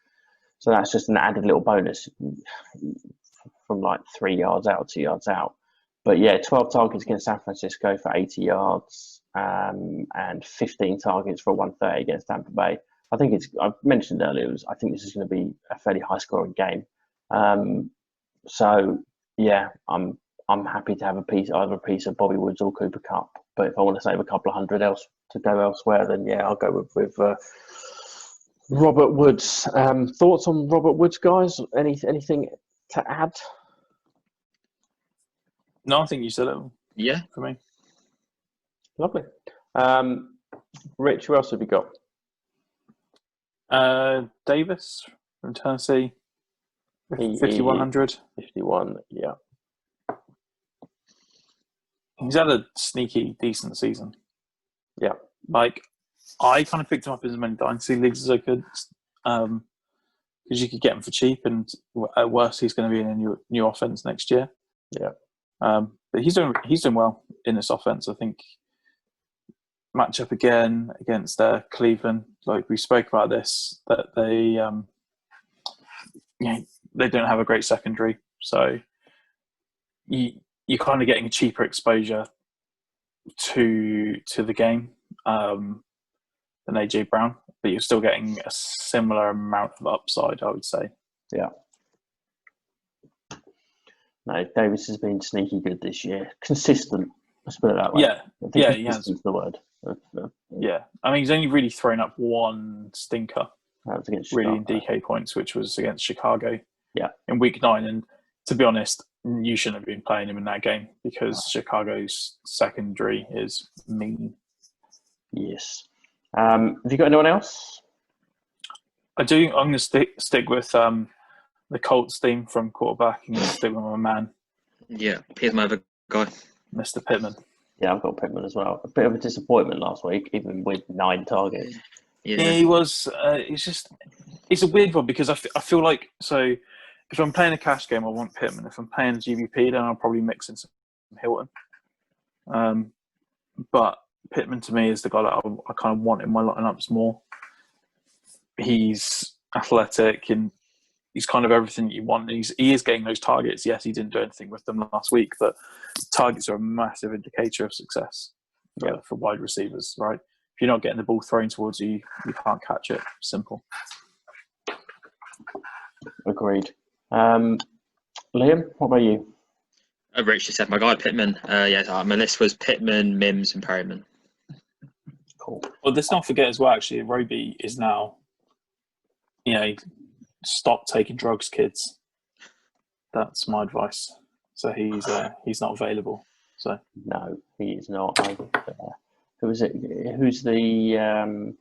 Speaker 1: So that's just an added little bonus from like 3 yards out, 2 yards out. But yeah, 12 targets against San Francisco for 80 yards and 15 targets for 130 against Tampa Bay. I mentioned earlier, I think this is going to be a fairly high scoring game. So yeah, I'm happy to have either a piece of Bobby Woods or Cooper Kupp. But if I want to save a couple of hundred else to go elsewhere, then yeah, I'll go with Robert Woods. Thoughts on Robert Woods, guys? Anything to add?
Speaker 3: No, I think you said it.
Speaker 2: Yeah,
Speaker 3: for me.
Speaker 1: Lovely. Rich, who else have you got?
Speaker 3: Davis from Tennessee, 5,100.
Speaker 1: 51, yeah.
Speaker 3: He's had a sneaky, decent season.
Speaker 1: Yeah.
Speaker 3: Like, I kind of picked him up in as many dynasty leagues as I could, because you could get him for cheap, and at worst, he's going to be in a new offense next year.
Speaker 1: Yeah.
Speaker 3: But he's doing well in this offense. I think matchup again against Cleveland. Like we spoke about this, that they don't have a great secondary, so you're kind of getting a cheaper exposure to the game than AJ Brown, but you're still getting a similar amount of upside, I would say.
Speaker 1: Yeah. No, Davis has been sneaky good this year. Consistent. Let's put it that way.
Speaker 3: Yeah, he has.
Speaker 1: The word.
Speaker 3: Yeah, I mean, he's only really thrown up one stinker.
Speaker 1: That was against
Speaker 3: really
Speaker 1: Chicago.
Speaker 3: In DK points, which was against Chicago.
Speaker 1: Yeah.
Speaker 3: In week 9, and to be honest, you shouldn't have been playing him in that game because Chicago's secondary is mean.
Speaker 1: Yes. Have you got anyone else?
Speaker 3: I do. I'm going to stick with the Colts theme from quarterback. I'm going to stick with my man.
Speaker 2: Yeah, here's my other guy,
Speaker 3: Mr. Pittman.
Speaker 1: Yeah, I've got Pittman as well. A bit of a disappointment last week, even with 9 targets.
Speaker 3: Yeah, he was. It's a weird one because I feel like, so if I'm playing a cash game, I want Pittman. If I'm playing a GBP, then I'll probably mix in some Hilton. But Pittman to me is the guy that I kind of want in my lineups more. He's athletic, and he's kind of everything you want. He is getting those targets. Yes, he didn't do anything with them last week, but targets are a massive indicator of success for wide receivers, right? If you're not getting the ball thrown towards you, you can't catch it. Simple.
Speaker 1: Agreed. Liam, what about you?
Speaker 2: Rich just said my guy Pittman. My list was Pittman, Mims, and Perryman.
Speaker 1: Cool.
Speaker 3: Well, let's not forget as well, actually, Roby is now, stop taking drugs, kids. That's my advice. So he's not available. So
Speaker 1: No, he is not. Who is it? Who's the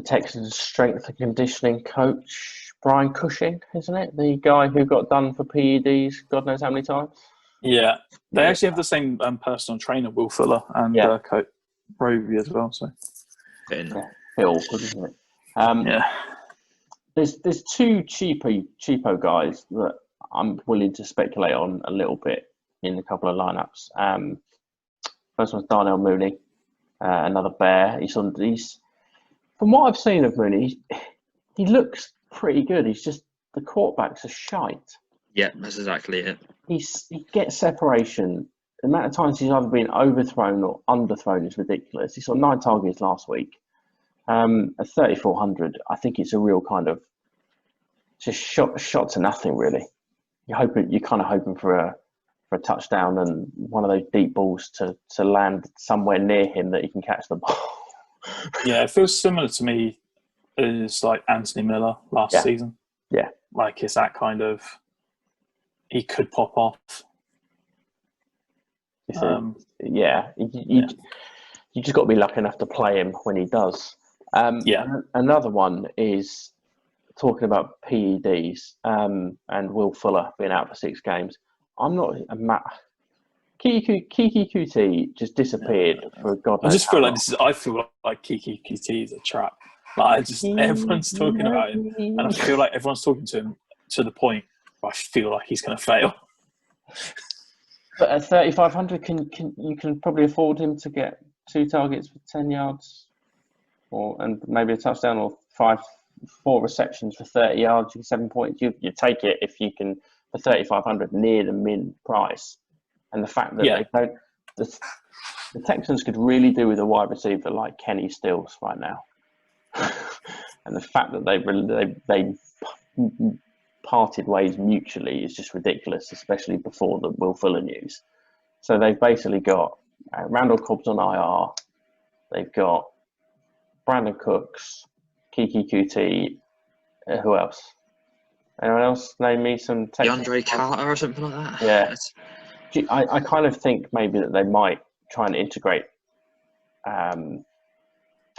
Speaker 1: Texans' strength and conditioning coach? Brian Cushing, isn't it? The guy who got done for PEDs God knows how many times.
Speaker 3: Yeah, they actually have the same personal trainer, Will Fuller, and coach Roby as well. So
Speaker 1: a bit awkward, isn't it? There's two cheapo guys that I'm willing to speculate on a little bit in a couple of lineups. First one's Darnell Mooney, another Bear. He's from what I've seen of Mooney, he looks pretty good. He's just the quarterbacks are shite.
Speaker 2: Yeah, that's exactly it.
Speaker 1: He gets separation. The amount of times he's either been overthrown or underthrown is ridiculous. He saw 9 targets last week. At 3,400, I think it's a real kind of just shot to nothing, really. You're kind of hoping for a touchdown and one of those deep balls to land somewhere near him that he can catch the ball.
Speaker 3: Yeah, it feels similar to me as like Anthony Miller last season.
Speaker 1: Yeah.
Speaker 3: Like it's that kind of, he could pop off.
Speaker 1: You just got to be lucky enough to play him when he does. Another one is talking about PEDs and Will Fuller being out for 6 games. I'm not Kiki QT just disappeared for God knows how long.
Speaker 3: I feel like Kiki QT is a trap. Like everyone's talking about him, and I feel like everyone's talking to him to the point where I feel like he's going to fail.
Speaker 1: But at 3,500, you can probably afford him to get 2 targets for 10 yards, and maybe a touchdown, or 4 receptions for 30 yards, 7 points. You take it if you can for 3,500 near the min price, and the fact that they don't. The Texans could really do with a wide receiver like Kenny Stills right now, and the fact that they parted ways mutually is just ridiculous, especially before the Will Fuller news. So they've basically got Randall Cobb's on IR. They've got Brandon Cooks, Kiki QT. Who else? Anyone else? Name me some Texans.
Speaker 2: DeAndre Carter or something like that.
Speaker 1: Yeah. I kind of think maybe that they might try and integrate.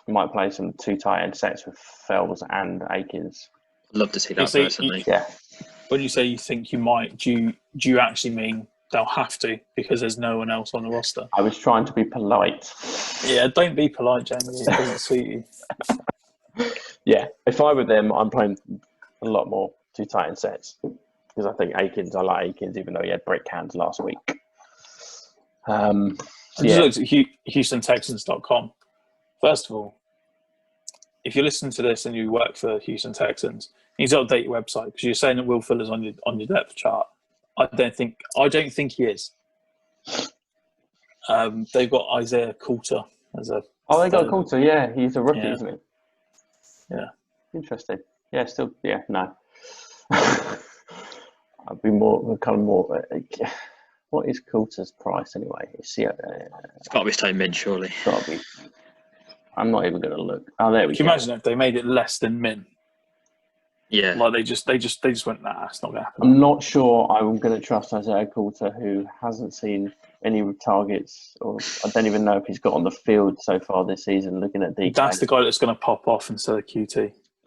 Speaker 1: Might play some 2 tight end sets with Fells and Akins.
Speaker 2: I'd love to see that personally.
Speaker 3: When you say you think you might, do you actually mean they'll have to because there's no one else on the roster?
Speaker 1: I was trying to be polite.
Speaker 3: Yeah, don't be polite, Jamie. It doesn't suit you.
Speaker 1: Yeah, if I were them, I'm playing a lot more 2 tight end sets because I think I like Akins, even though he had brick hands last week.
Speaker 3: I just looked at HoustonTexans.com. First of all, if you listen to this and you work for Houston Texans, you need to update your website because you're saying that Will Fuller's on your depth chart. I don't think he is. They've got Isaiah Coulter as a.
Speaker 1: Oh, they got Coulter. Yeah, he's a rookie, isn't he?
Speaker 3: Yeah.
Speaker 1: Interesting. Yeah. Still. Yeah. No. I'd be more. What is Coulter's price anyway?
Speaker 2: It's got to be Stone Min, surely.
Speaker 1: It's got to be. I'm not even going to look. Oh, there we go.
Speaker 3: Can you imagine if they made it less than min?
Speaker 2: Yeah.
Speaker 3: Like they just went, nah, it's not going to happen.
Speaker 1: I'm not sure I'm going to trust Isaiah Coulter, who hasn't seen any targets, or I don't even know if he's got on the field so far this season. Looking at DK,
Speaker 3: that's the guy that's going to pop off instead of QT.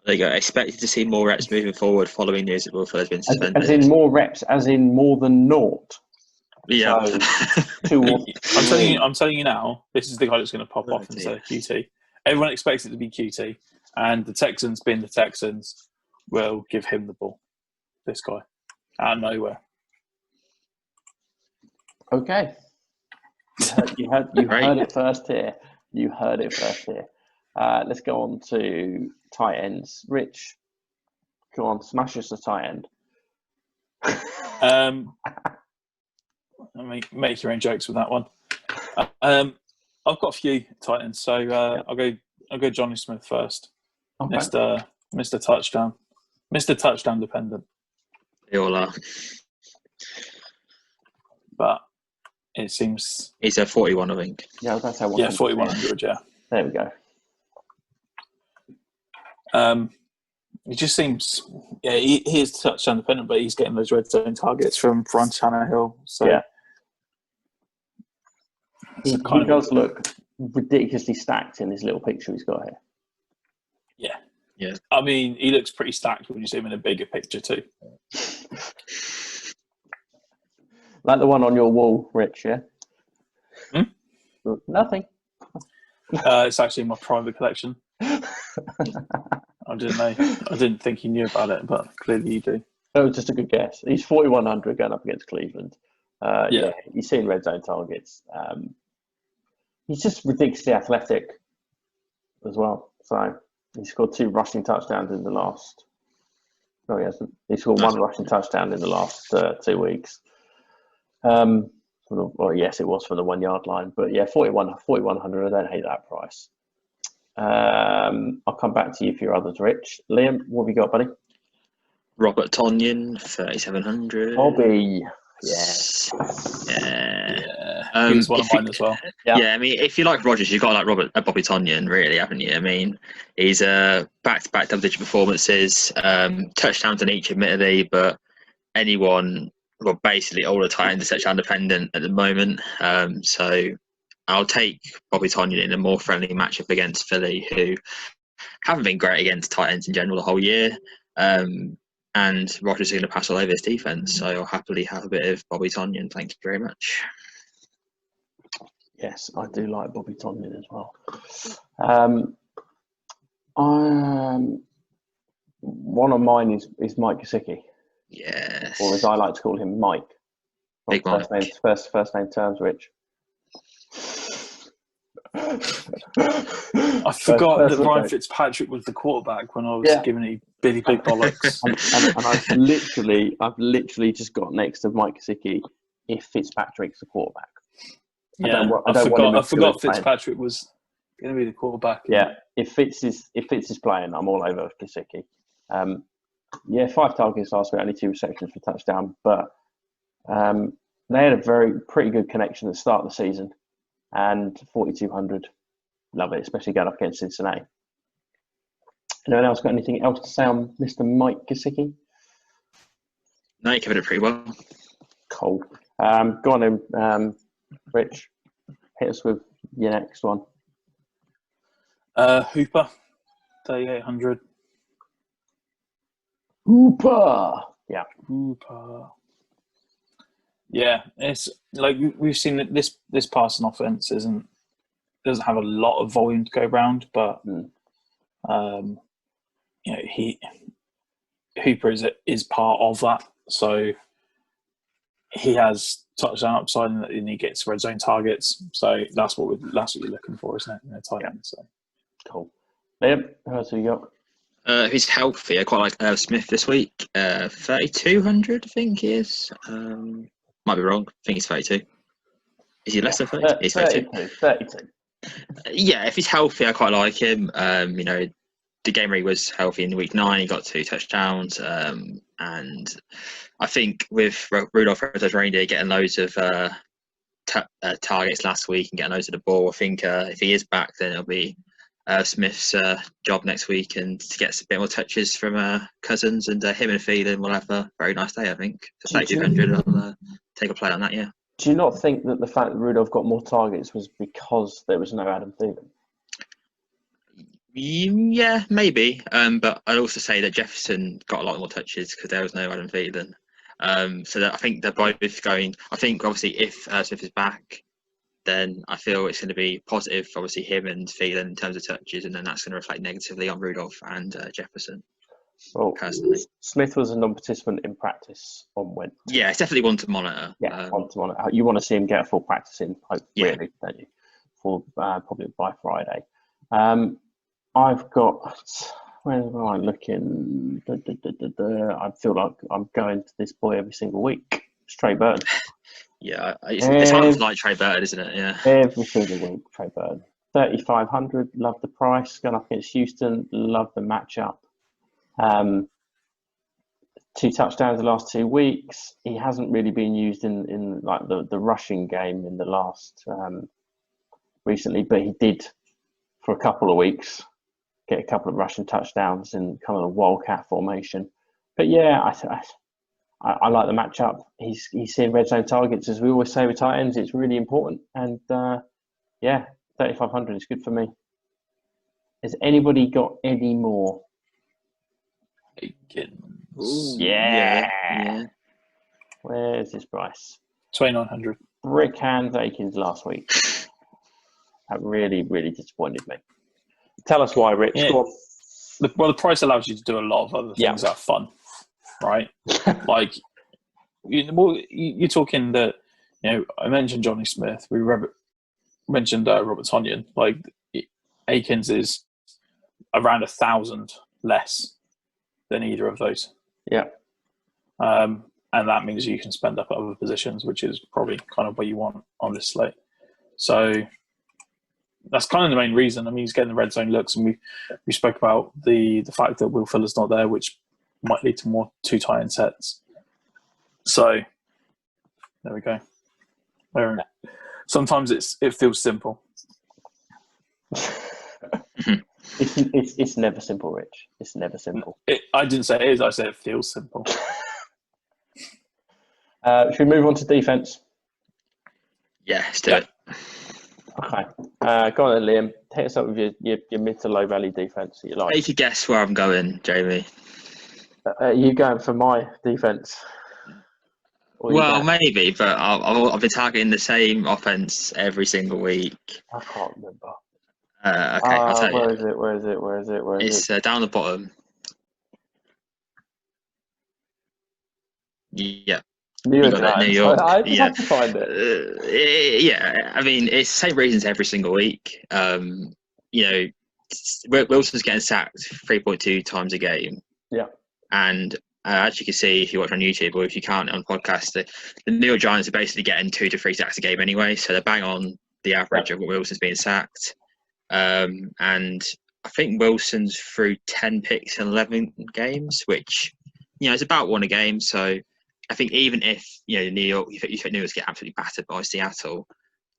Speaker 2: There you go. Expected to see more reps moving forward following news that Will Fuller's been suspended.
Speaker 1: As in more reps, as in more than naught.
Speaker 2: Yeah.
Speaker 1: So,
Speaker 3: I'm telling you now, this is the guy that's going to pop off instead of QT. Everyone expects it to be QT, and the Texans, being the Texans, will give him the ball. This guy, out of nowhere.
Speaker 1: Okay. You heard it first here. You heard it first here. Let's go on to tight ends. Rich, go on, smash us a tight end.
Speaker 3: Make your own jokes with that one. I've got a few tight ends, so I'll go Johnny Smith first.
Speaker 1: Okay.
Speaker 3: Mr. Touchdown dependent.
Speaker 2: They all are.
Speaker 3: But it seems
Speaker 2: He's a 41, I think.
Speaker 1: Yeah, I was going to say
Speaker 3: 4,100. Yeah.
Speaker 1: There we go.
Speaker 3: It just seems, he is touchdown dependent, but he's getting those red zone targets from Tannehill. So
Speaker 1: yeah, he does look ridiculously stacked in this little picture he's got here.
Speaker 2: Yeah.
Speaker 3: I mean, he looks pretty stacked when you see him in a bigger picture too.
Speaker 1: Like the one on your wall, Rich. Yeah. Nothing.
Speaker 3: It's actually in my private collection. I didn't know. I didn't think he knew about it, but clearly you do.
Speaker 1: That was just a good guess. He's 4,100 going up against Cleveland. Yeah, he's seeing red zone targets. He's just ridiculously athletic as well. So he scored 2 rushing touchdowns in the last. No, he hasn't. He scored 1 rushing touchdown in the last 2 weeks. Well, yes, it was from the 1 yard line, but yeah, 4,100. I don't hate that price. I'll come back to you for your others, Rich. Liam, what have you got, buddy?
Speaker 2: Robert Tonyan, 3,700.
Speaker 1: Bobby.
Speaker 3: He was one of mine as well.
Speaker 2: Yeah, I mean, if you like Rodgers, you've got to like Bobby Tonyan, really, haven't you? I mean, he's back-to-back double-digit performances, touchdowns in each, admittedly, but basically all the tight ends are touchdown dependent at the moment. So I'll take Bobby Tonyan in a more friendly matchup against Philly, who haven't been great against tight ends in general the whole year. And Rodgers is going to pass all over his defense, so I'll happily have a bit of Bobby Tonyan. Thank you very much.
Speaker 1: Yes, I do like Bobby Tonyan as well. One of mine is Mike Gesicki.
Speaker 2: Yes.
Speaker 1: Or as I like to call him, Mike.
Speaker 2: Big
Speaker 1: first
Speaker 2: Mike.
Speaker 1: Name, first name terms, Rich.
Speaker 3: I forgot that Ryan Fitzpatrick was the quarterback when I was giving it Billy Big Bollocks.
Speaker 1: and I've literally just got next to Mike Gesicki if Fitzpatrick's the quarterback.
Speaker 3: Yeah, I forgot Fitzpatrick was going to be the quarterback.
Speaker 1: Yeah, if Fitz is playing, I'm all over Gesicki. 5 targets last week, only 2 receptions for touchdown, but they had a pretty good connection at the start of the season, and 4,200, love it, especially going up against Cincinnati. Anyone else got anything else to say on Mr. Mike Gesicki?
Speaker 2: No, you covered it pretty well.
Speaker 1: Cold. Go on then, Rich. Hit us with your next one.
Speaker 3: Hooper, 3,800.
Speaker 1: Hooper. Yeah.
Speaker 3: Hooper. Yeah, it's like we've seen that this passing offense doesn't have a lot of volume to go around, but Hooper is part of that. So he has touchdown upside and he gets red zone targets. So that's what you're looking for, isn't it? In a tight end. So
Speaker 1: cool. Liam, who else have you got?
Speaker 2: He's healthy. I quite like Smith this week. 3,200, I think he is. Might be wrong. I think he's 32. Is he less than 30? He's 32.
Speaker 1: 32.
Speaker 2: Yeah, if he's healthy, I quite like him. The game where he was healthy in week 9, he got 2 touchdowns. And I think with Rudolph Red-Nosed Reindeer getting loads of targets last week and getting loads of the ball, I think if he is back, then it'll be Smith's job next week, and to get a bit more touches from Cousins, and him and Thielen will have a very nice day, I think. So 3,200, I'll take a play on that, yeah.
Speaker 1: Do you not think that the fact that Rudolph got more targets was because there was no Adam Thielen?
Speaker 2: Yeah, maybe. But I'd also say that Jefferson got a lot more touches because there was no Adam Thielen. So I think they're both going. I think obviously if Smith is back, then I feel it's going to be positive, obviously him and Thielen in terms of touches, and then that's going to reflect negatively on Rudolph and Jefferson.
Speaker 1: Well,
Speaker 2: personally,
Speaker 1: Smith was a non-participant in practice on Wednesday.
Speaker 2: Yeah, it's definitely one to monitor.
Speaker 1: Yeah, one to monitor. You want to see him get a full practice in, really, don't you? For probably by Friday. I've got. Where am I looking? I feel like I'm going to this boy every single week. It's Trey Burton.
Speaker 2: Yeah, it's hard to like Trey Burton, isn't it? Yeah.
Speaker 1: Every single week, Trey Burton. 3,500. Love the price. Going up against Houston. Love the matchup. 2 touchdowns the last 2 weeks. He hasn't really been used in like the rushing game in the last recently, but he did for a couple of weeks get a couple of rushing touchdowns in kind of a wildcat formation. But yeah, I like the matchup. He's seeing red zone targets, as we always say with tight ends. It's really important, and yeah, 3,500 is good for me. Has anybody got any more?
Speaker 2: Ooh,
Speaker 1: yeah. Where's his price?
Speaker 3: 2,900.
Speaker 1: Brick hands Akins last week. That really, really disappointed me. Tell us why, Rich.
Speaker 3: Yeah.
Speaker 1: Go on.
Speaker 3: The price allows you to do a lot of other things that are fun, right? Like, you're talking that, I mentioned Johnny Smith. We mentioned Robert Tonyan. Like, Akins is around 1,000 less than either of those.
Speaker 1: Yeah.
Speaker 3: And that means you can spend up at other positions, which is probably kind of what you want on this slate. So that's kind of the main reason. I mean, he's getting the red zone looks, and we spoke about the fact that Will Fuller's not there, which might lead to more 2 tie in sets. So there we go. Sometimes it feels simple.
Speaker 1: It's never simple, Rich. It's never simple.
Speaker 3: I didn't say it is. I said it feels simple.
Speaker 1: Should we move on to defense?
Speaker 2: Yeah, let's do it.
Speaker 1: Okay. Go on then, Liam. Take us up with your mid to low value defense that you like.
Speaker 2: Make a guess where I'm going, Jamie.
Speaker 1: Are you going for my defense?
Speaker 2: Well, maybe, but I've been targeting the same offense every single week.
Speaker 1: I can't remember.
Speaker 2: Okay, I'll tell you.
Speaker 1: Where is it?
Speaker 2: It's down the bottom. Yeah.
Speaker 1: New York.
Speaker 2: New York.
Speaker 1: I just have to find it.
Speaker 2: Yeah, I mean, it's the same reasons every single week. Wilson's getting sacked 3.2 times a game.
Speaker 1: Yeah.
Speaker 2: And as you can see, if you watch on YouTube or if you can't on podcast, the New York Giants are basically getting 2 to 3 sacks a game anyway. So they're bang on the average of what Wilson's being sacked. And I think Wilson's through 10 picks in 11 games, which, is about 1 a game. So I think even if, New York, you think New York's get absolutely battered by Seattle,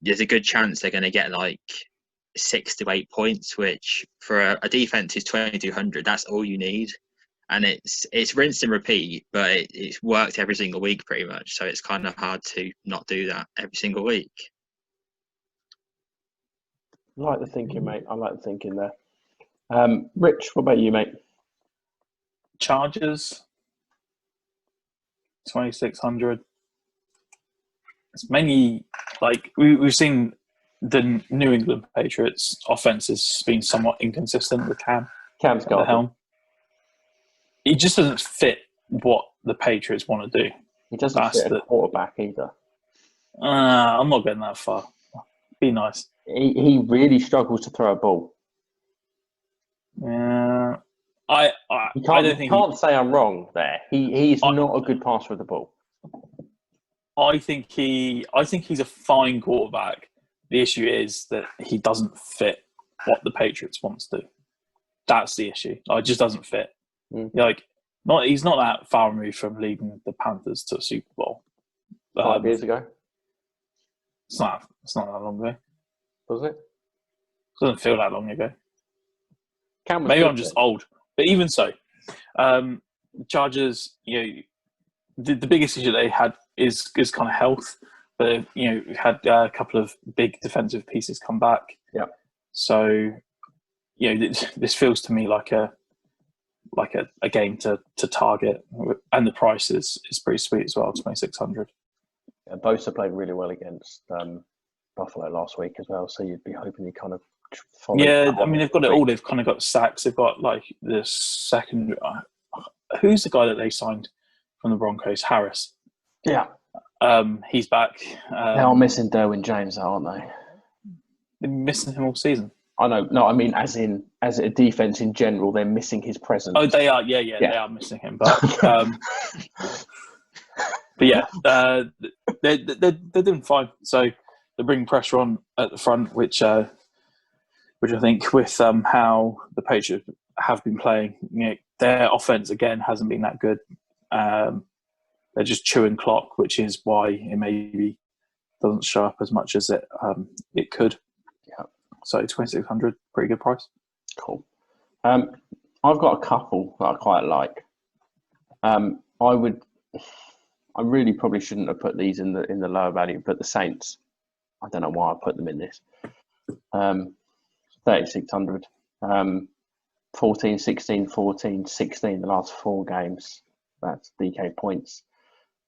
Speaker 2: there's a good chance they're going to get like 6 to 8 points, which for a defense is 2,200. That's all you need. And it's rinse and repeat, but it's worked every single week pretty much. So it's kind of hard to not do that every single week.
Speaker 1: I like the thinking, mate. I like the thinking there. Rich, what about you, mate?
Speaker 3: Chargers, 2,600. It's mainly like we've seen the New England Patriots offense has been somewhat inconsistent with
Speaker 1: Cam's got
Speaker 3: the helm. He just doesn't fit what the Patriots want to do.
Speaker 1: He doesn't fit a quarterback either.
Speaker 3: I'm not getting that far. Be nice.
Speaker 1: He really struggles to throw a ball.
Speaker 3: Yeah,
Speaker 1: you can't say I'm wrong there. He's not a good passer of the ball.
Speaker 3: I think he's a fine quarterback. The issue is that he doesn't fit what the Patriots wants to do. That's the issue. It just doesn't fit. He's not that far removed from leading the Panthers to a Super Bowl.
Speaker 1: 5 years ago.
Speaker 3: It's not that long ago.
Speaker 1: Was it?
Speaker 3: Doesn't feel that long ago.
Speaker 1: Maybe
Speaker 3: I'm just old. But even so, the Chargers, the biggest issue they had is kind of health. But had a couple of big defensive pieces come back.
Speaker 1: Yeah.
Speaker 3: So, this feels to me like a game to target, and the price is pretty sweet as well, 2,600.
Speaker 1: Yeah, Bosa played really well against Buffalo last week as well, so you'd be hoping he kind of follow.
Speaker 3: Yeah, I mean they've got it all. They've kind of got sacks. They've got like the second. Who's the guy that they signed from the Broncos? Harris.
Speaker 1: Yeah.
Speaker 3: He's back.
Speaker 1: They are missing Derwin James, aren't they?
Speaker 3: They've been missing him all season.
Speaker 1: I know. No, I mean as in as a defense in general, they're missing his presence.
Speaker 3: Oh, they are. Yeah. They are missing him. But yeah, they're doing fine. So they're bringing pressure on at the front, which I think with how the Patriots have been playing, their offense again hasn't been that good. They're just chewing clock, which is why it maybe doesn't show up as much as it could.
Speaker 1: Yeah. So
Speaker 3: 2,600, pretty good price.
Speaker 1: Cool. I've got a couple that I quite like. I really probably shouldn't have put these in the lower value, but the Saints, I don't know why I put them in this. 3,600. 14, 16, 14, 16 the last 4 games. That's DK points.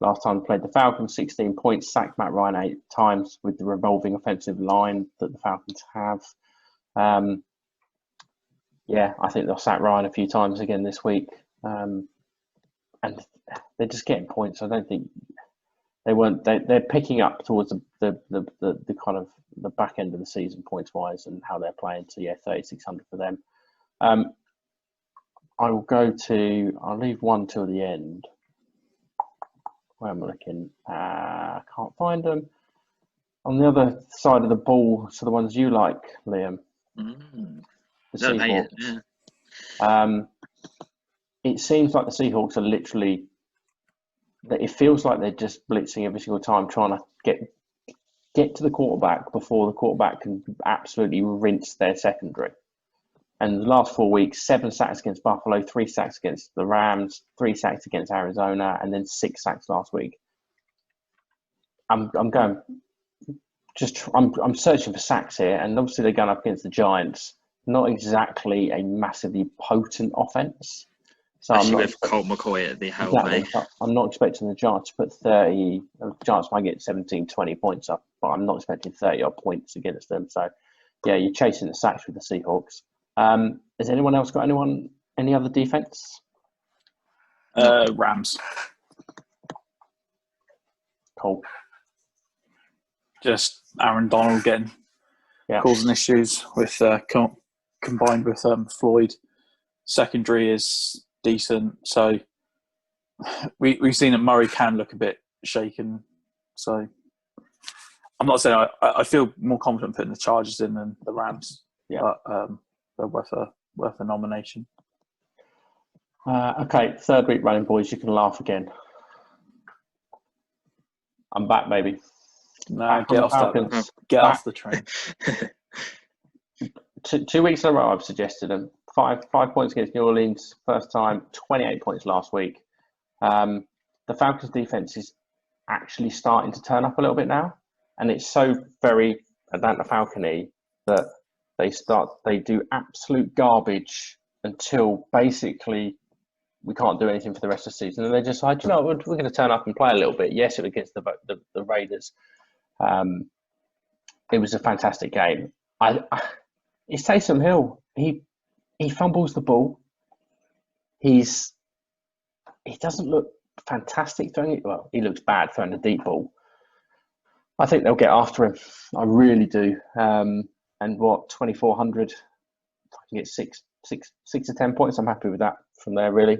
Speaker 1: Last time played the Falcons, 16 points, sacked Matt Ryan 8 times with the revolving offensive line that the Falcons have. I think they'll sack Ryan a few times again this week. And they're just getting points. I don't think they're picking up towards the kind of the back end of the season points wise and how they're playing. So 3,600 for them. I'll leave one till the end. Where am I looking? Can't find them. On the other side of the ball, so the ones you like, Liam. The Seahawks. It seems like the Seahawks are literally. It feels like they're just blitzing every single time, trying to get to the quarterback before the quarterback can absolutely rinse their secondary. And the last 4 weeks, 7 sacks against Buffalo, 3 sacks against the Rams, 3 sacks against Arizona, and then 6 sacks last week. I'm searching for sacks here, and obviously they're going up against the Giants. Not exactly a massively potent offense. So
Speaker 2: especially with Colt McCoy at the helm.
Speaker 1: Exactly. I'm not expecting the Giants to put 30. The Giants might get 17, 20 points up, but I'm not expecting 30 odd points against them. So, you're chasing the sacks with the Seahawks. Has anyone else got any other defense?
Speaker 3: Rams.
Speaker 1: Cool.
Speaker 3: Just Aaron Donald causing issues with combined with Floyd. Secondary is decent, so we've seen that Murray can look a bit shaken. So I'm not saying I feel more confident putting the Chargers in than the Rams. But they're worth a nomination.
Speaker 1: Okay, 3rd week running, boys. You can laugh again. I'm back, baby.
Speaker 3: No, get off the train.
Speaker 1: 2 weeks in a row, I've suggested them. 5 points against New Orleans, first time. 28 points last week. The Falcons' defense is actually starting to turn up a little bit now, and it's so very Atlanta Falcon-y that they do absolute garbage until basically we can't do anything for the rest of the season. And they just like, we're going to turn up and play a little bit. Yes, it was against the Raiders. It was a fantastic game. It's Taysom Hill. He fumbles the ball. He doesn't look fantastic throwing it. Well, he looks bad throwing the deep ball. I think they'll get after him. I really do. And 2,400, I can get six to 10 points. I'm happy with that from there, really.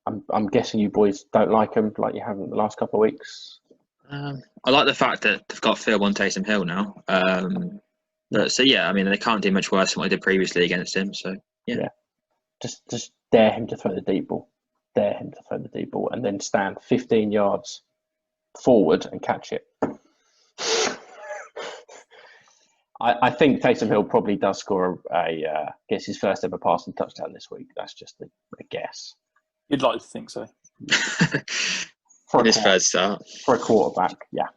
Speaker 1: I'm guessing you boys don't like him like you haven't the last couple of weeks.
Speaker 2: I like the fact that they've got Phil on Taysom Hill now. They can't do much worse than what they did previously against him. So
Speaker 1: just dare him to throw the deep ball. Dare him to throw the deep ball, and then stand 15 yards forward and catch it. I think Taysom Hill probably does score gets his first ever passing touchdown this week. That's just a guess.
Speaker 3: You'd like to think so.
Speaker 2: For his first start.
Speaker 1: For a quarterback, yeah.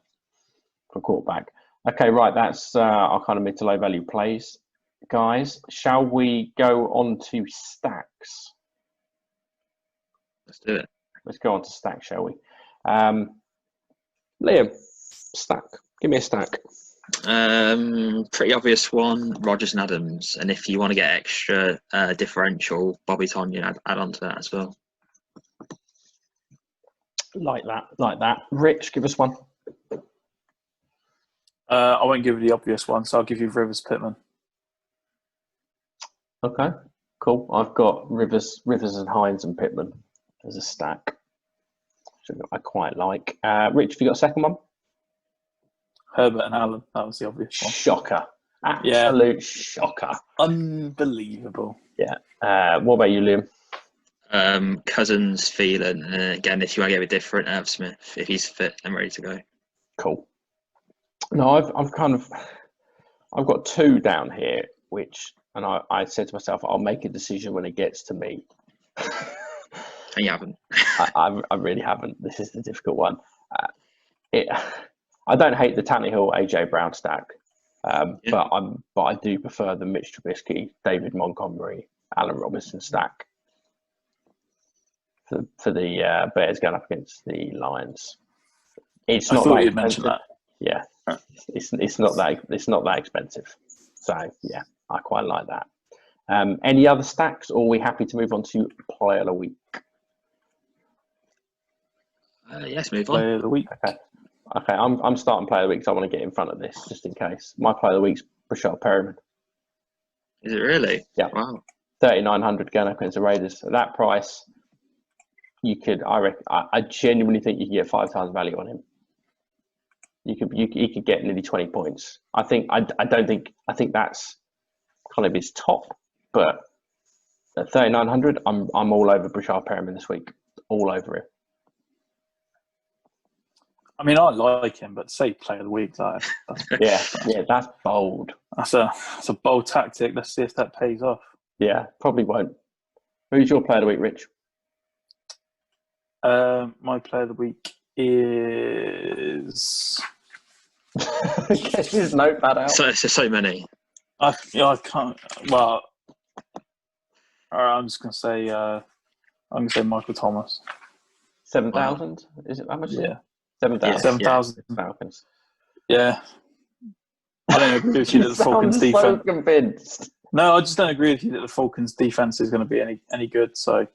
Speaker 1: For a quarterback. Okay, right. That's our kind of mid to low value plays. Guys, shall we go on to stacks?
Speaker 2: Let's do it.
Speaker 1: Let's go on to stacks, shall we? Liam, stack. Give me a stack.
Speaker 2: Pretty obvious one, Rodgers and Adams. And if you want to get extra differential, Bobby Tonyan add on to that as well.
Speaker 1: Like that. Rich, give us one.
Speaker 3: I won't give you the obvious one, so I'll give you Rivers Pittman.
Speaker 1: Okay, cool. I've got Rivers and Hines and Pittman as a stack, which I quite like. Rich, have you got a second one?
Speaker 3: Herbert and Allen. That was the obvious one.
Speaker 1: Shocker. Absolute shocker.
Speaker 3: Unbelievable.
Speaker 1: Yeah. What about you, Liam?
Speaker 2: Cousins, Phelan, and again, if you want to go with different, Irv Smith, if he's fit and ready to go.
Speaker 1: Cool. No, I've got two down here, and I said to myself, I'll make a decision when it gets to me.
Speaker 2: And you haven't.
Speaker 1: I really haven't. This is the difficult one. I don't hate the Tannehill AJ Brown stack, but I do prefer the Mitch Trubisky, David Montgomery, Allen Robinson stack for the Bears going up against the Lions. I
Speaker 3: thought you'd mention that.
Speaker 1: Yeah, it's not that expensive. So yeah, I quite like that. Any other stacks, or are we happy to move on to player of the week?
Speaker 2: Yes, move on.
Speaker 3: Player of the week.
Speaker 1: Okay. I'm starting player of the week, so I want to get in front of this just in case. My player of the week's Brashad Perriman.
Speaker 2: Is it really?
Speaker 1: Yeah.
Speaker 2: Wow.
Speaker 1: 3,900 going up against the Raiders. At that price, you could. I genuinely think you could get 5 times value on him. You could get nearly 20 points. I think that's kind of his top, but at 3,900, I'm all over Brashad Perriman this week. All over him.
Speaker 3: I mean, I like him, but say player of the week. That's
Speaker 1: that's bold.
Speaker 3: That's a bold tactic. Let's see if that pays off.
Speaker 1: Yeah, probably won't. Who's your player of the week, Rich?
Speaker 3: My player of the week is.
Speaker 1: Get his notepad out.
Speaker 2: So many.
Speaker 3: I can't. Well, I'm just gonna say. I'm gonna say Michael Thomas.
Speaker 1: 7,000? Is it how much?
Speaker 3: Yeah.
Speaker 1: 7,000.
Speaker 3: 7,000.
Speaker 1: Falcons.
Speaker 3: Yeah. I don't agree with you that the Falcons defense.
Speaker 1: So convinced.
Speaker 3: No, I just don't agree with you that the Falcons defense is going to be any good. So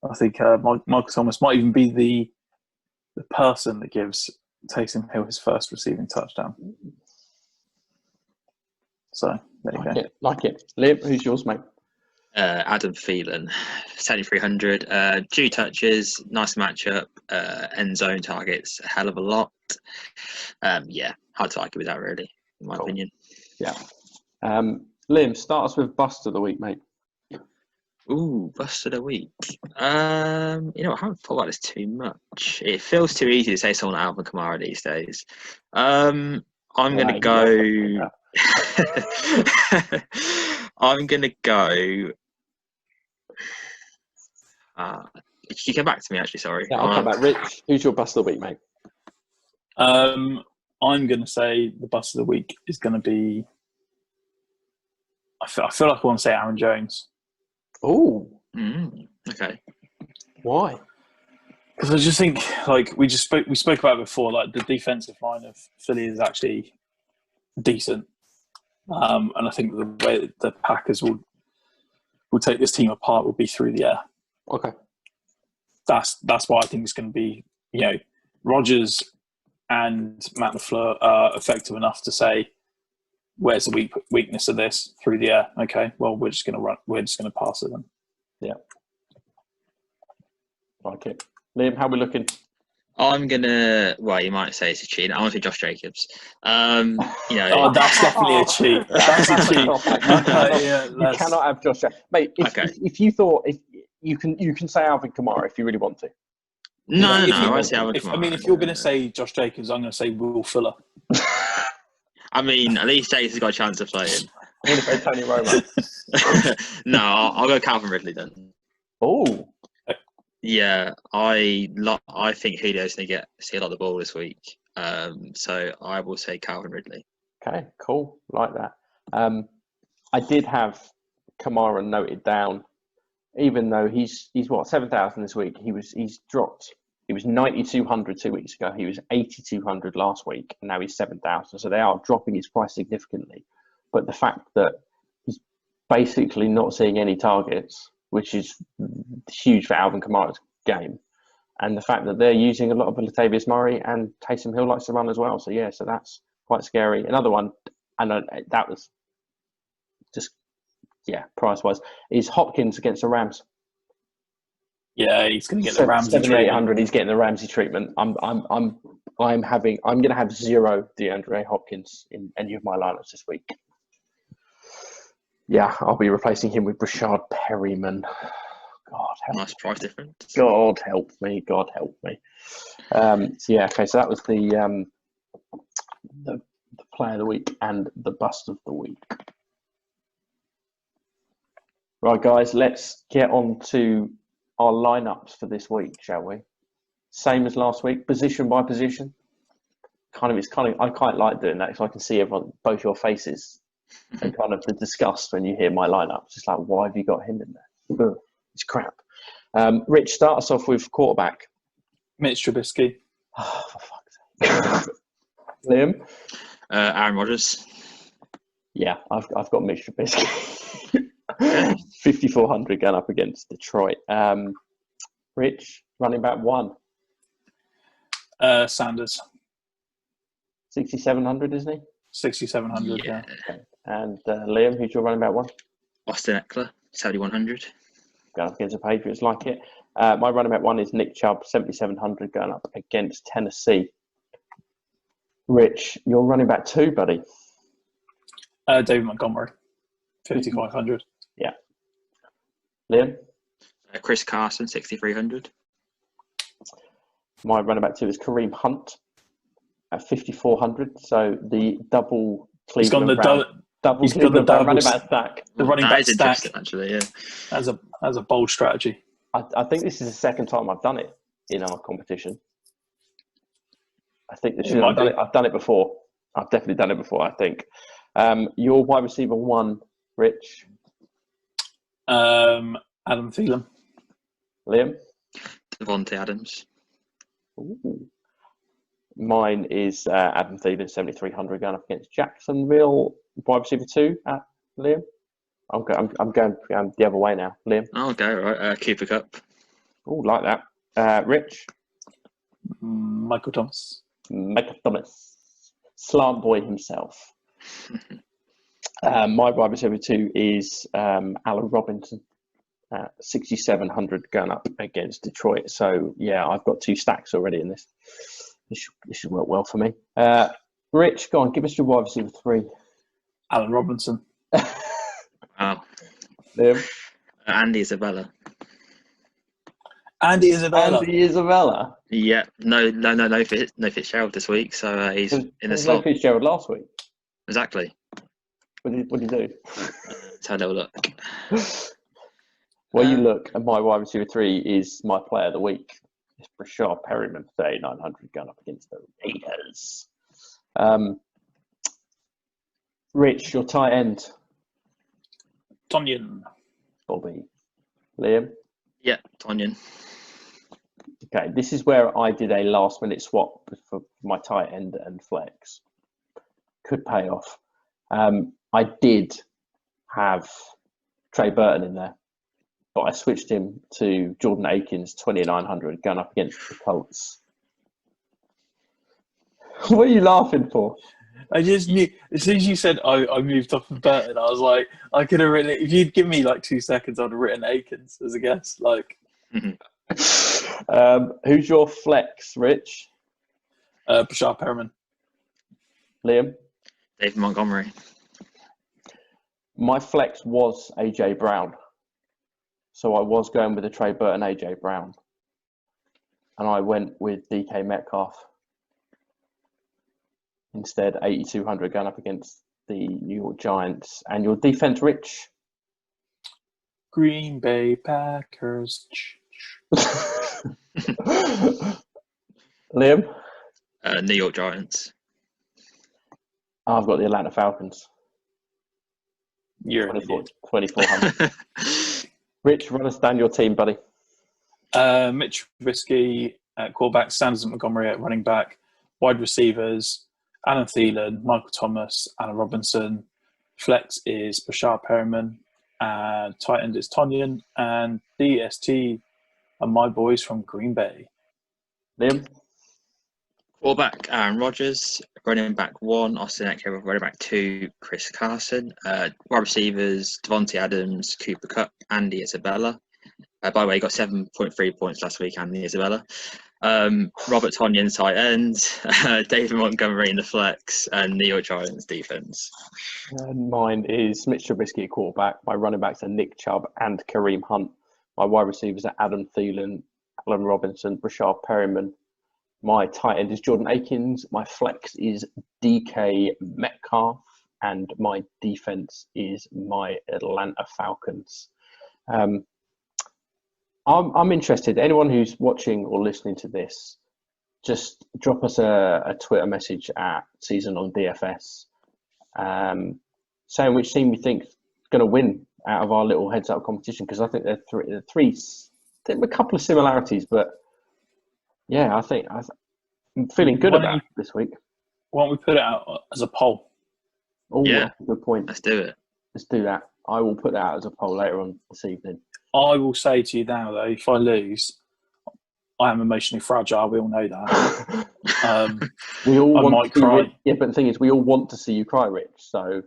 Speaker 3: I think Michael Thomas might even be the person that gives Taysom Hill his first receiving touchdown. So there you go.
Speaker 1: Like it. Liam, who's yours, mate?
Speaker 2: Adam Phelan, 7,300. 2 touches, nice matchup. End zone targets, a hell of a lot. Hard to argue with that, really, in my opinion.
Speaker 1: Yeah. Liam, start us with bust of the week, mate.
Speaker 2: Ooh, bust of the week. I haven't thought about this too much. It feels too easy to say someone Alvin Kamara these days. I'm going to go. I'm going to go. Can you come back to me, actually? Sorry.
Speaker 1: Yeah, I'll come back. Rich, who's your bust of the week, mate?
Speaker 3: I'm going to say the bust of the week is going to be. I feel like I want to say Aaron Jones.
Speaker 1: Oh.
Speaker 2: Okay.
Speaker 1: Why?
Speaker 3: Because I just think, like we spoke about it before, like the defensive line of Philly is actually decent, and I think the way the Packers will take this team apart will be through the air.
Speaker 1: Okay.
Speaker 3: That's why I think it's going to be, Rodgers and Matt LaFleur are effective enough to say, where's the weakness of this? Through the air. Okay, well, we're just going to run. We're just going to pass it then. Yeah.
Speaker 1: Like it. Liam, how are we looking?
Speaker 2: I'm going to, you might say it's a cheat. I want to say Josh Jacobs.
Speaker 3: Oh, that's definitely a cheat. That's a cheat.
Speaker 1: You cannot have Josh Jacobs. Mate, if you thought, you can say Alvin Kamara if you really want to.
Speaker 2: No, I won't say Alvin Kamara.
Speaker 3: If you're going to say Josh Jacobs, I'm going to say Will Fuller.
Speaker 2: I mean, at least Jacobs has got a chance of playing.
Speaker 1: I'm going to say Tony Romo.
Speaker 2: No, I'll go Calvin Ridley then.
Speaker 1: Oh.
Speaker 2: Yeah, I think Julio's going to see a lot of the ball this week. So I will say Calvin Ridley.
Speaker 1: Okay, cool. Like that. I did have Kamara noted down, even though he's 7,000 this week. He's dropped. He was 9,200 2 weeks ago. He was 8,200 last week, and now he's 7,000. So they are dropping his price significantly. But the fact that he's basically not seeing any targets, which is huge for Alvin Kamara's game, and the fact that they're using a lot of Latavius Murray and Taysom Hill likes to run as well. So yeah, so that's quite scary. Another one, and that was just price-wise, is Hopkins against the Rams.
Speaker 3: Yeah, he's going to get the Ramsey
Speaker 1: 7,800.
Speaker 3: treatment.
Speaker 1: He's getting the Ramsey treatment. I'm going to have 0 DeAndre Hopkins in any of my lineups this week. Yeah, I'll be replacing him with Brashard Perryman. God help
Speaker 2: Nice price difference.
Speaker 1: God help me. God help me. So that was the play of the week and the bust of the week. Right, guys, let's get on to our lineups for this week, shall we? Same as last week, position by position. I quite like doing that because I can see both your faces and kind of the disgust when you hear my lineups. It's like, why have you got him in there? Ugh, it's crap. Rich, start us off with quarterback.
Speaker 3: Mitch Trubisky.
Speaker 1: Oh, for fuck's sake. Liam?
Speaker 2: Aaron Rodgers.
Speaker 1: Yeah, I've got Mitch Trubisky. 5,400 going up against Detroit. Rich, running back 1.
Speaker 3: Sanders.
Speaker 1: 6,700, isn't he?
Speaker 3: 6,700, yeah.
Speaker 1: Okay. And Liam, who's your running back 1?
Speaker 2: Austin Eckler, 7,100.
Speaker 1: Going up against the Patriots, like it. My running back 1 is Nick Chubb, 7,700 going up against Tennessee. Rich, you're running back 2, buddy.
Speaker 3: David Montgomery, 5,500.
Speaker 1: Yeah. Liam?
Speaker 2: Chris Carson, 6,300.
Speaker 1: My running back 2 is Kareem Hunt at 5,400. So the double Cleveland running back stack.
Speaker 3: The running
Speaker 2: that
Speaker 3: back
Speaker 2: is
Speaker 3: stack.
Speaker 2: Interesting, actually, yeah.
Speaker 3: As a bold strategy.
Speaker 1: I think this is the second time I've done it in our competition. I think I've done it before. I've definitely done it before, I think. Your wide receiver 1, Rich?
Speaker 3: Adam Thielen.
Speaker 1: Liam?
Speaker 2: Devontae Adams.
Speaker 1: Ooh. Mine is Adam Thielen, 7,300 going up against Jacksonville. Wide receiver 2 at Liam? I'm going the other way now. Liam?
Speaker 2: Oh, okay, right. Cooper Cup.
Speaker 1: Oh, like that. Rich?
Speaker 3: Michael Thomas.
Speaker 1: Slant boy himself. My wide receiver 2 is Allen Robinson. 6,700 going up against Detroit. So, yeah, I've got 2 stacks already in this. This should work well for me. Rich, go on, give us your wide receiver 3.
Speaker 3: Allen Robinson.
Speaker 2: Wow.
Speaker 1: Liam?
Speaker 2: Andy Isabella.
Speaker 3: Andy Isabella.
Speaker 2: Yeah, no Fitzgerald this week, so he's in the slot.
Speaker 1: No Fitzgerald last week.
Speaker 2: Exactly.
Speaker 1: What did you do?
Speaker 2: Let's have a little look.
Speaker 1: Well, you look, and my wide receiver 3 is my player of the week. It's Brashard Perryman, 3,900 going up against the Raiders. Rich, your tight end.
Speaker 3: Tonyan.
Speaker 1: Bobby. Liam?
Speaker 2: Yeah, Tonyan.
Speaker 1: Okay, this is where I did a last-minute swap for my tight end and flex. Could pay off. I did have Trey Burton in there, but I switched him to Jordan Akins, 2,900, going up against the Colts. What are you laughing for?
Speaker 3: I just knew, as soon as you said I moved off of Burton, I was like, I could have written it. If you'd given me like 2 seconds, I'd have written Akins as a guess. Like,
Speaker 1: who's your flex, Rich?
Speaker 3: Brashard Perriman.
Speaker 1: Liam?
Speaker 2: David Montgomery.
Speaker 1: My flex was AJ Brown. So I was going with the Trey Burton, AJ Brown. And I went with DK Metcalf. Instead, 8,200 going up against the New York Giants. And your defense, Rich?
Speaker 3: Green Bay Packers.
Speaker 1: Liam?
Speaker 2: New York Giants.
Speaker 1: I've got the Atlanta Falcons.
Speaker 3: You're
Speaker 1: 2,400. Rich, run us down your team, buddy.
Speaker 3: Mitch Trubisky at quarterback, Sanders and Montgomery at running back, wide receivers, Alan Thielen, Michael Thomas, Allen Robinson. Flex is Brashard Perriman, and tight end is Tonyan, and DST are my boys from Green Bay.
Speaker 1: Liam?
Speaker 2: Quarterback, Aaron Rodgers. running back 1, Austin Eckler. Running back 2, Chris Carson. Wide receivers, Devontae Adams, Cooper Kupp, Andy Isabella. By the way, he got 7.3 points last week, Andy Isabella. Robert Tonyan, tight end. David Montgomery in the flex, and New York Giants defense.
Speaker 1: Mine is Mitch Trubisky at quarterback. My running backs are Nick Chubb and Kareem Hunt. My wide receivers are Adam Thielen, Allen Robinson, Brashard Perryman. My tight end is Jordan Akins. My flex is DK Metcalf. And my defense is my Atlanta Falcons. I'm interested. Anyone who's watching or listening to this, just drop us a Twitter message at Season Long DFS, saying which team you think is going to win out of our little heads-up competition. Because I think there are a couple of similarities, but yeah, I'm feeling good about this week.
Speaker 3: Why don't we put it out as a poll?
Speaker 1: Oh, yeah, good point.
Speaker 2: Let's do it.
Speaker 1: Let's do that. I will put that out as a poll later on this evening.
Speaker 3: I will say to you now, though, if I lose, I am emotionally fragile. We all know that.
Speaker 1: We all
Speaker 3: I
Speaker 1: want
Speaker 3: might
Speaker 1: to
Speaker 3: cry.
Speaker 1: Yeah, but the thing is, we all want to see you cry, Rich. So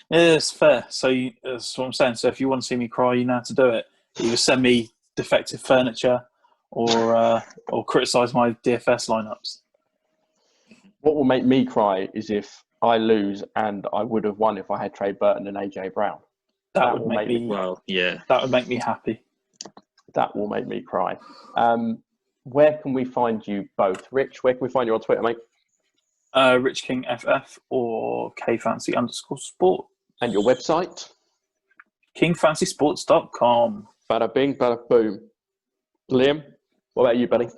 Speaker 3: yeah, it's fair. So that's what I'm saying. So if you want to see me cry, you know how to do it. Either send me defective furniture or criticise my DFS lineups.
Speaker 1: what will make me cry is if I lose and I would have won if I had Trey Burton and AJ Brown.
Speaker 3: That would make me.
Speaker 2: Well, yeah.
Speaker 3: That would make me happy.
Speaker 1: That will make me cry. Where can we find you both? Rich, where can we find you on Twitter, mate?
Speaker 3: Rich King FF or KFancy_sport.
Speaker 1: And your website?
Speaker 3: KingFancySports.com.
Speaker 1: Bada bing, bada boom. Liam, what about you, buddy?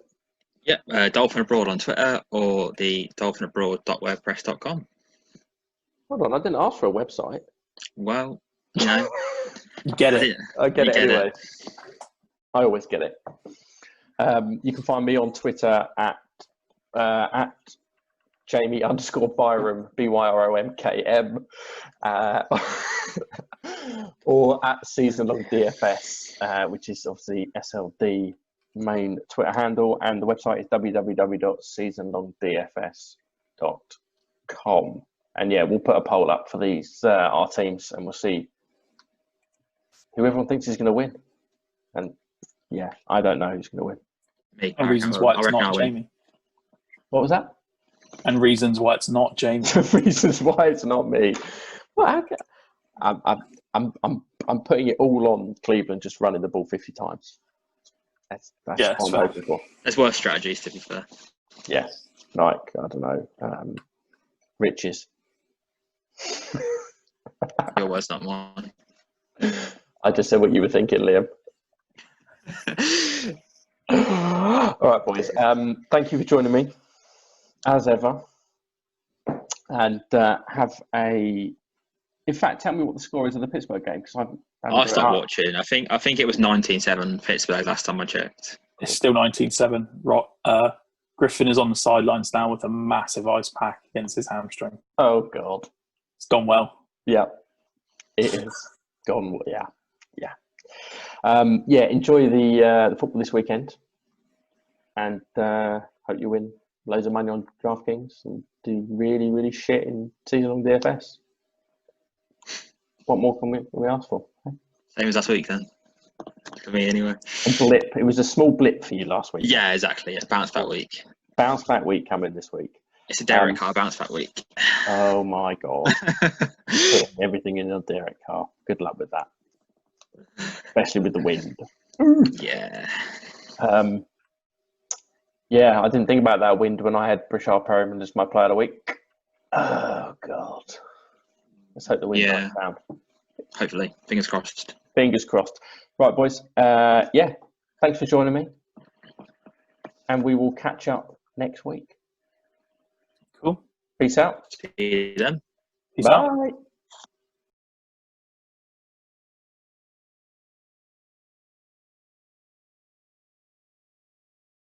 Speaker 2: Yep, Dolphin Abroad on Twitter or the dolphinabroad.wordpress.com.
Speaker 1: Hold on, I didn't ask for a website.
Speaker 2: Well, you know.
Speaker 3: You get it.
Speaker 1: I get it anyway.
Speaker 2: It.
Speaker 1: I always get it. You can find me on Twitter at Jamie_Byrom, BYROMKM, or at Season Long DFS, which is obviously SLD main Twitter handle, and the website is www.seasonlongdfs.com. And yeah, we'll put a poll up for these our teams, and we'll see who everyone thinks is going to win. And yeah, I don't know who's going to win.
Speaker 2: Me.
Speaker 3: And reasons why it's not Jamie.
Speaker 1: What was that?
Speaker 3: And reasons why it's not Jamie.
Speaker 1: Reasons why it's not me. Well, I'm putting it all on Cleveland just running the ball 50 times. That's what I'm hoping for.
Speaker 2: There's worse strategies, to be fair.
Speaker 1: Yeah, like I don't know, riches.
Speaker 2: Your words, not mine.
Speaker 1: I just said what you were thinking, Liam. All right, boys. Thank you for joining me, as ever. And have a. In fact, tell me what the score is of the Pittsburgh game, because
Speaker 2: I stopped watching. I think it was 19-7 Pittsburgh last time I checked.
Speaker 3: It's still 19-7. Griffin is on the sidelines now with a massive ice pack against his hamstring.
Speaker 1: Oh God,
Speaker 3: it's gone well.
Speaker 1: Yeah, it is gone. Well. Yeah. Enjoy the football this weekend, and hope you win loads of money on DraftKings and do really, really shit in season-long DFS. What more can we ask for?
Speaker 2: Same as last week, then. For me, anyway.
Speaker 1: A blip. It was a small blip for you last week.
Speaker 2: Yeah, exactly. It's bounce back week.
Speaker 1: Bounce back week coming this week.
Speaker 2: It's a Derek Carr bounce back week.
Speaker 1: Oh my God! You're putting everything in your Derek Carr. Good luck with that, especially with the wind.
Speaker 2: Yeah.
Speaker 1: Yeah, I didn't think about that wind when I had Brashard Perryman as my player of the week. Oh God! Let's hope the wind dies down.
Speaker 2: Hopefully, fingers crossed.
Speaker 1: Fingers crossed. Right, boys. Thanks for joining me, and we will catch up next week.
Speaker 3: Cool.
Speaker 1: Peace out.
Speaker 2: See you then.
Speaker 3: Peace out.
Speaker 1: Bye.